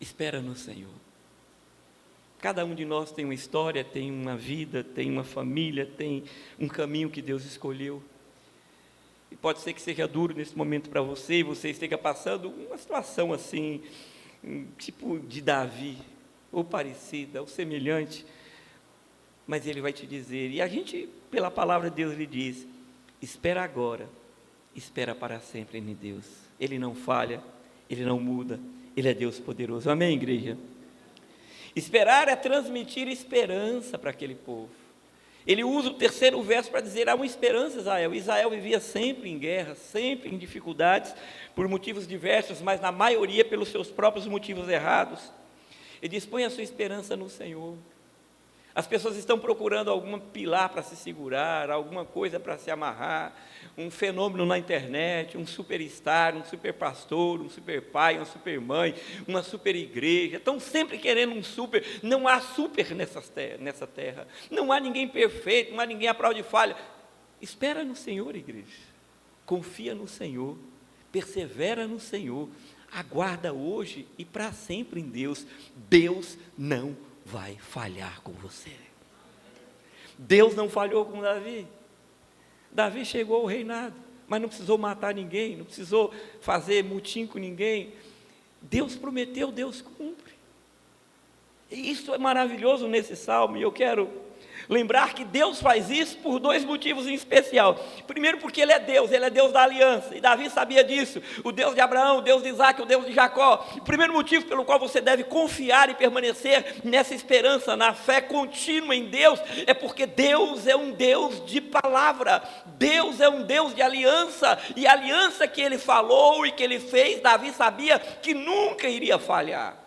espera no Senhor. Cada um de nós tem uma história, tem uma vida, tem uma família, tem um caminho que Deus escolheu. E pode ser que seja duro nesse momento para você, e você esteja passando uma situação assim, tipo de Davi, ou parecida, ou semelhante. Mas Ele vai te dizer, e a gente, pela palavra de Deus, Ele diz: espera agora, espera para sempre em Deus. Ele não falha, Ele não muda, Ele é Deus poderoso. Amém, igreja? Esperar é transmitir esperança para aquele povo. Ele usa o terceiro verso para dizer: há uma esperança, Israel. Israel vivia sempre em guerra, sempre em dificuldades, por motivos diversos, mas na maioria pelos seus próprios motivos errados. Ele diz: põe a sua esperança no Senhor. As pessoas estão procurando algum pilar para se segurar, alguma coisa para se amarrar, um fenômeno na internet, um superstar, um super pastor, um super pai, uma super mãe, uma super igreja. Estão sempre querendo um super. Não há super nessa terra. Não há ninguém perfeito, não há ninguém à prova de falha. Espera no Senhor, igreja. Confia no Senhor. Persevera no Senhor. Aguarda hoje e para sempre em Deus. Deus não vai falhar com você. Deus não falhou com Davi. Davi chegou ao reinado, mas não precisou matar ninguém, não precisou fazer mutim com ninguém. Deus prometeu, Deus cumpre. E isso é maravilhoso nesse salmo, e eu quero lembrar que Deus faz isso por dois motivos em especial. Primeiro, porque Ele é Deus da aliança, e Davi sabia disso, o Deus de Abraão, o Deus de Isaac, o Deus de Jacó. O primeiro motivo pelo qual você deve confiar e permanecer nessa esperança, na fé contínua em Deus, é porque Deus é um Deus de palavra, Deus é um Deus de aliança, e a aliança que Ele falou e que Ele fez, Davi sabia que nunca iria falhar.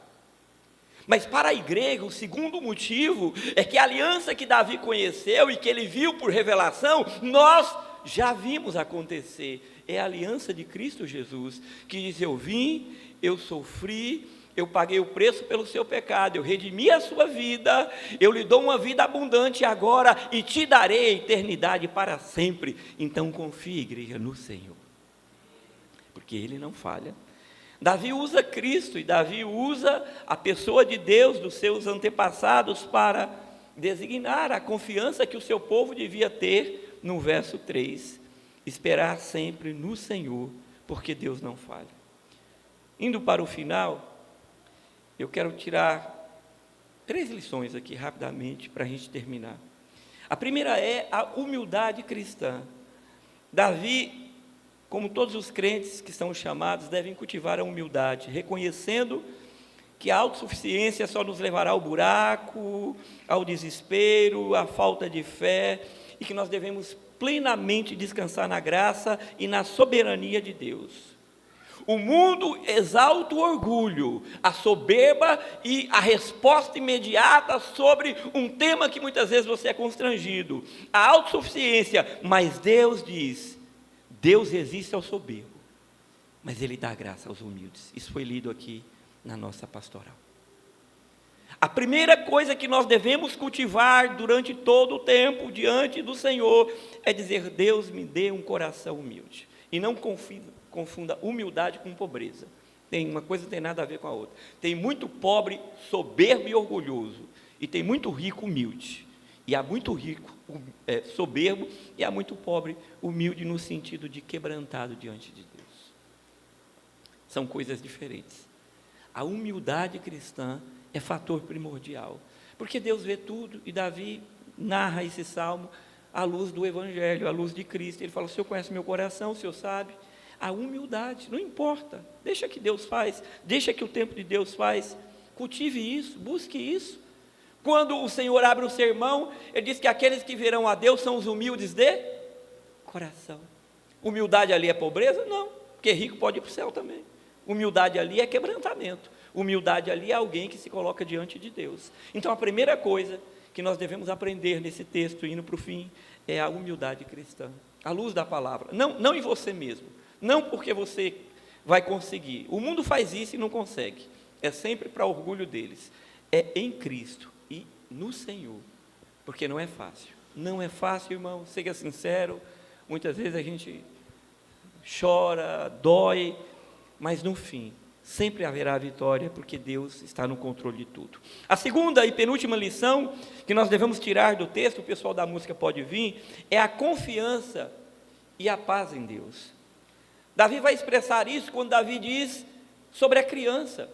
Mas para a igreja, o segundo motivo é que a aliança que Davi conheceu e que ele viu por revelação, nós já vimos acontecer. É a aliança de Cristo Jesus, que diz: eu vim, eu sofri, eu paguei o preço pelo seu pecado, eu redimi a sua vida, eu lhe dou uma vida abundante agora e te darei a eternidade para sempre. Então confie, igreja, no Senhor, porque Ele não falha. Davi usa Cristo, e Davi usa a pessoa de Deus, dos seus antepassados, para designar a confiança que o seu povo devia ter, no verso 3, esperar sempre no Senhor, porque Deus não falha. Indo para o final, eu quero tirar 3 lições aqui rapidamente, para a gente terminar. A primeira é a humildade cristã. Davi, como todos os crentes que são chamados, devem cultivar a humildade, reconhecendo que a autossuficiência só nos levará ao buraco, ao desespero, à falta de fé, e que nós devemos plenamente descansar na graça e na soberania de Deus. O mundo exalta o orgulho, a soberba e a resposta imediata sobre um tema que muitas vezes você é constrangido, a autossuficiência. Mas Deus diz: Deus resiste ao soberbo, mas Ele dá graça aos humildes. Isso foi lido aqui na nossa pastoral. A primeira coisa que nós devemos cultivar durante todo o tempo diante do Senhor é dizer: Deus, me dê um coração humilde. E não confunda humildade com pobreza. Uma coisa não tem nada a ver com a outra. Tem muito pobre, soberbo e orgulhoso, e tem muito rico, humilde. E há muito rico, soberbo, e há muito pobre, humilde, no sentido de quebrantado diante de Deus. São coisas diferentes. A humildade cristã é fator primordial, porque Deus vê tudo, e Davi narra esse salmo à luz do Evangelho, à luz de Cristo. Ele fala: o Senhor conhece meu coração, o Senhor sabe. A humildade, não importa, deixa que Deus faz, deixa que o tempo de Deus faz, cultive isso, busque isso. Quando o Senhor abre o sermão, Ele diz que aqueles que virão a Deus são os humildes de coração. Humildade ali é pobreza? Não, porque rico pode ir para o céu também. Humildade ali é quebrantamento, humildade ali é alguém que se coloca diante de Deus. Então a primeira coisa que nós devemos aprender nesse texto, indo para o fim, é a humildade cristã, à luz da palavra, não em você mesmo, não porque você vai conseguir. O mundo faz isso e não consegue, é sempre para orgulho deles. É em Cristo e no Senhor, porque não é fácil, irmão, seja sincero. Muitas vezes a gente chora, dói, mas no fim sempre haverá vitória, porque Deus está no controle de tudo. A segunda e penúltima lição que nós devemos tirar do texto, o pessoal da música pode vir, é a confiança e a paz em Deus. Davi vai expressar isso quando Davi diz sobre a criança.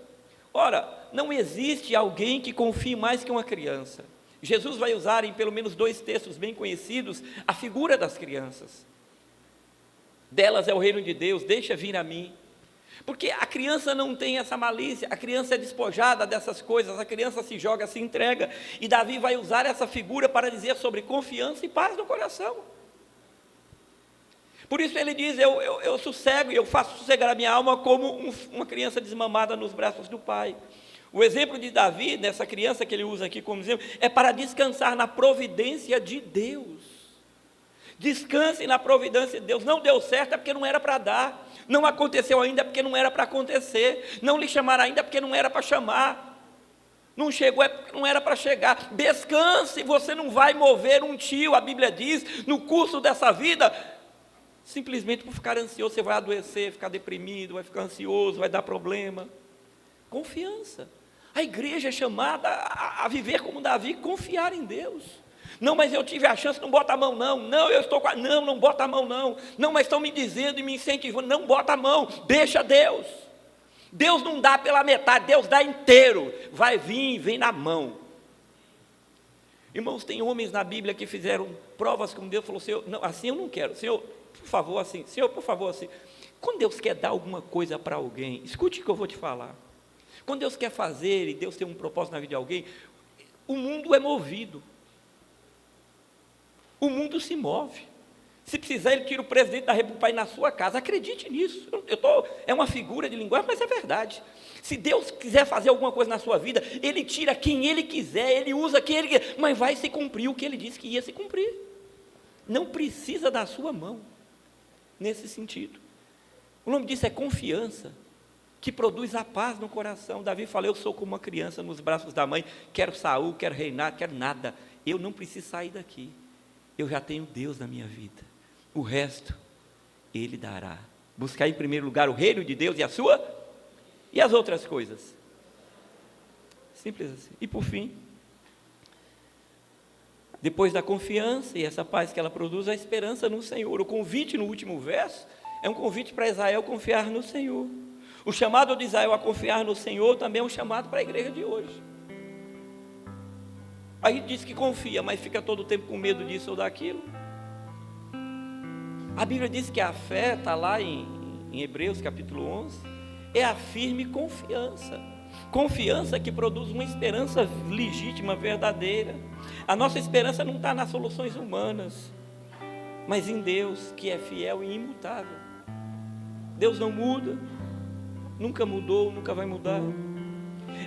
Ora, não existe alguém que confie mais que uma criança. Jesus vai usar em pelo menos 2 textos bem conhecidos a figura das crianças. Delas é o reino de Deus, deixa vir a mim. Porque a criança não tem essa malícia, a criança é despojada dessas coisas, a criança se joga, se entrega. E Davi vai usar essa figura para dizer sobre confiança e paz no coração. Por isso ele diz: eu sossego, eu faço sossegar a minha alma como uma criança desmamada nos braços do pai. O exemplo de Davi, nessa criança que ele usa aqui como exemplo, é para descansar na providência de Deus. Descanse na providência de Deus. Não deu certo é porque não era para dar, não aconteceu ainda porque não era para acontecer, não lhe chamaram ainda porque não era para chamar, não chegou é porque não era para chegar. Descanse, você não vai mover um tio, a Bíblia diz, no curso dessa vida, simplesmente por ficar ansioso. Você vai adoecer, ficar deprimido, vai ficar ansioso, vai dar problema. Confiança. A igreja é chamada a viver como Davi, confiar em Deus. Não, mas eu tive a chance, não bota a mão não. Não, eu estou com a... Não bota a mão não. Não, mas estão me dizendo e me incentivando. Não bota a mão, deixa Deus. Deus não dá pela metade, Deus dá inteiro. Vai vir, vem na mão. Irmãos, tem homens na Bíblia que fizeram provas com Deus, falou: Senhor, não, assim eu não quero. Senhor, por favor, assim. Senhor, por favor, assim. Quando Deus quer dar alguma coisa para alguém, escute o que eu vou te falar. Quando Deus quer fazer e Deus tem um propósito na vida de alguém, o mundo é movido. O mundo se move. Se precisar, ele tira o presidente da República para ir na sua casa. Acredite nisso. É uma figura de linguagem, mas é verdade. Se Deus quiser fazer alguma coisa na sua vida, Ele tira quem Ele quiser, Ele usa quem Ele quiser, mas vai se cumprir o que Ele disse que ia se cumprir. Não precisa da sua mão, nesse sentido. O nome disso é confiança, que produz a paz no coração. Davi fala: eu sou como uma criança nos braços da mãe, quero Saul, quero reinar, quero nada. Eu não preciso sair daqui. Eu já tenho Deus na minha vida. O resto, Ele dará. Buscar em primeiro lugar o reino de Deus e as outras coisas. Simples assim. E por fim, depois da confiança e essa paz que ela produz, a esperança no Senhor. O convite no último verso é um convite para Israel confiar no Senhor. O chamado de Israel a confiar no Senhor também é um chamado para a igreja de hoje. A gente diz que confia, mas fica todo o tempo com medo disso ou daquilo. A Bíblia diz que a fé, está lá em Hebreus capítulo 11, é a firme confiança. Confiança que produz uma esperança legítima, verdadeira. A nossa esperança não está nas soluções humanas, mas em Deus, que é fiel e imutável. Deus não muda, nunca mudou, nunca vai mudar.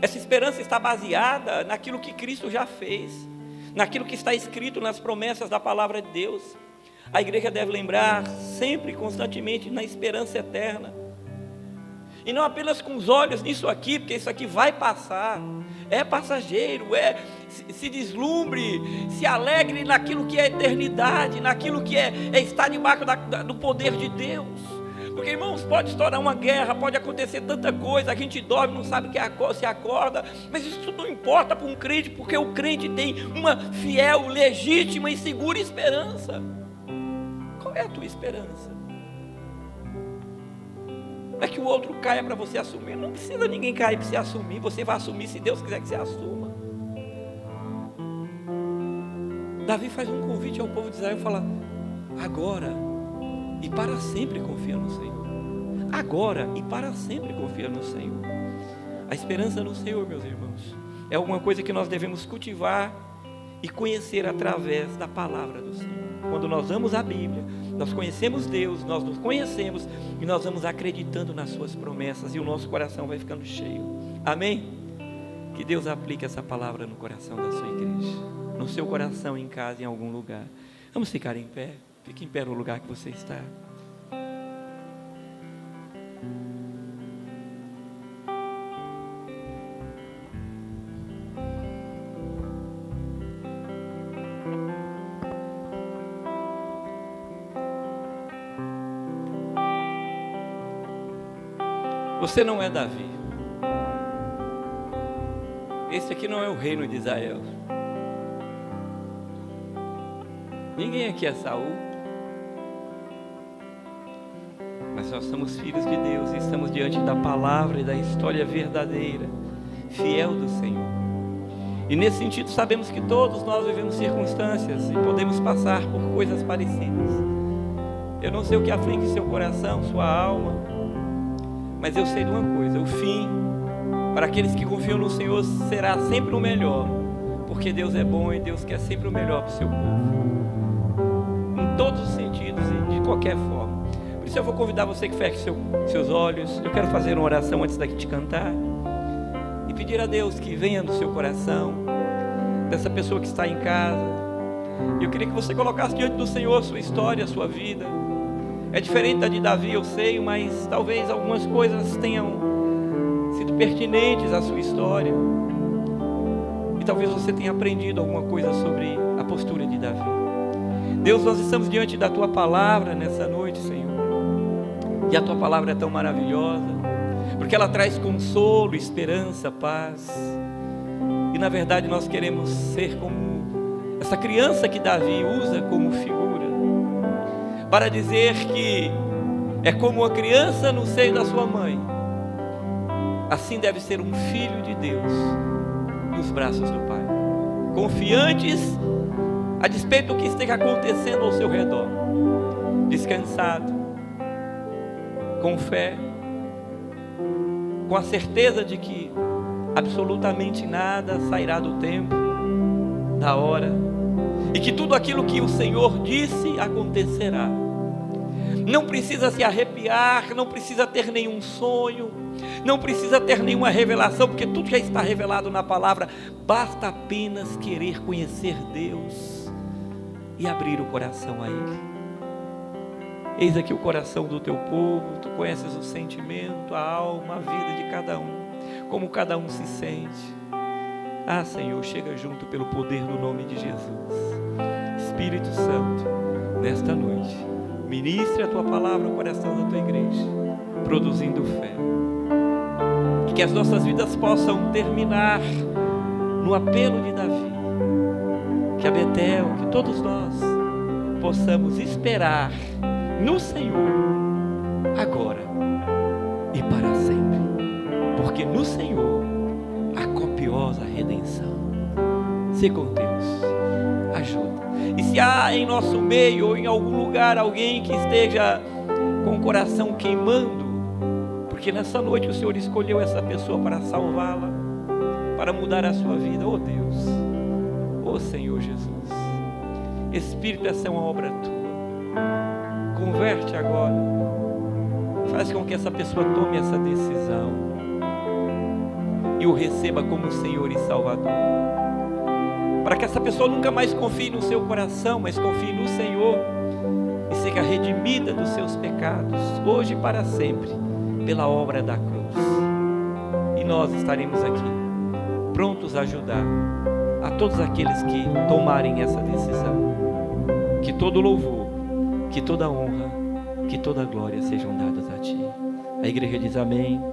Essa esperança está baseada naquilo que Cristo já fez, naquilo que está escrito nas promessas da palavra de Deus. A igreja deve lembrar sempre, constantemente, na esperança eterna. E não apenas com os olhos nisso aqui, porque isso aqui vai passar, é passageiro, se deslumbre, se alegre naquilo que é eternidade, naquilo que é estar debaixo do poder de Deus. Porque, irmãos, pode estourar uma guerra, pode acontecer tanta coisa, a gente dorme, não sabe que se acorda, mas isso não importa para um crente, porque o crente tem uma fiel, legítima e segura esperança. Qual é a tua esperança? É que o outro caia para você assumir. Não precisa ninguém cair para você assumir. Você vai assumir se Deus quiser que você assuma. Davi faz um convite ao povo de Israel, fala: agora e para sempre confia no Senhor. Agora e para sempre confia no Senhor. A esperança no Senhor, meus irmãos, é alguma coisa que nós devemos cultivar e conhecer através da palavra do Senhor. Quando nós damos a Bíblia, nós conhecemos Deus, nós nos conhecemos e nós vamos acreditando nas suas promessas e o nosso coração vai ficando cheio. Amém? Que Deus aplique essa palavra no coração da sua igreja, no seu coração, em casa, em algum lugar. Vamos ficar em pé. Fique em pé no lugar que você está. Você não é Davi. Esse aqui não é o reino de Israel. Ninguém aqui é Saul. Mas nós somos filhos de Deus e estamos diante da palavra e da história verdadeira, fiel do Senhor. E nesse sentido sabemos que todos nós vivemos circunstâncias e podemos passar por coisas parecidas. Eu não sei o que aflige seu coração, sua alma, mas eu sei de uma coisa: o fim para aqueles que confiam no Senhor será sempre o melhor, porque Deus é bom e Deus quer sempre o melhor para o seu povo, em todos os sentidos e de qualquer forma. Por isso eu vou convidar você que feche seus olhos. Eu quero fazer uma oração antes daqui de cantar e pedir a Deus que venha no seu coração, dessa pessoa que está em casa. Eu queria que você colocasse diante do Senhor a sua história, a sua vida. É diferente da de Davi, eu sei, mas talvez algumas coisas tenham sido pertinentes à sua história. E talvez você tenha aprendido alguma coisa sobre a postura de Davi. Deus, nós estamos diante da Tua palavra nessa noite, Senhor. E a Tua palavra é tão maravilhosa, porque ela traz consolo, esperança, paz. E na verdade nós queremos ser como essa criança que Davi usa como figura, para dizer que é como uma criança no seio da sua mãe, assim deve ser um filho de Deus nos braços do Pai, confiantes a despeito do que esteja acontecendo ao seu redor, descansado, com fé, com a certeza de que absolutamente nada sairá do tempo, da hora, e que tudo aquilo que o Senhor disse acontecerá. Não precisa se arrepiar, não precisa ter nenhum sonho, não precisa ter nenhuma revelação, porque tudo já está revelado na palavra. Basta apenas querer conhecer Deus e abrir o coração a Ele. Eis aqui o coração do teu povo. Tu conheces o sentimento, a alma, a vida de cada um, como cada um se sente. Ah, Senhor, chega junto pelo poder do nome de Jesus. Espírito Santo, nesta noite, ministre a Tua palavra ao coração da Tua igreja, produzindo fé. E que as nossas vidas possam terminar no apelo de Davi. Que a Betel, que todos nós possamos esperar no Senhor, agora e para sempre. Porque no Senhor há copiosa redenção. Se com Deus, ajuda. E se há em nosso meio ou em algum lugar alguém que esteja com o coração queimando, porque nessa noite o Senhor escolheu essa pessoa para salvá-la, para mudar a sua vida, oh Deus, oh Senhor Jesus, Espírito, essa é uma obra Tua. Converte agora, faz com que essa pessoa tome essa decisão e o receba como Senhor e Salvador. Para que essa pessoa nunca mais confie no seu coração, mas confie no Senhor e seja redimida dos seus pecados, hoje e para sempre, pela obra da cruz. E nós estaremos aqui, prontos a ajudar a todos aqueles que tomarem essa decisão. Que todo louvor, que toda honra, que toda glória sejam dadas a Ti. A igreja diz amém.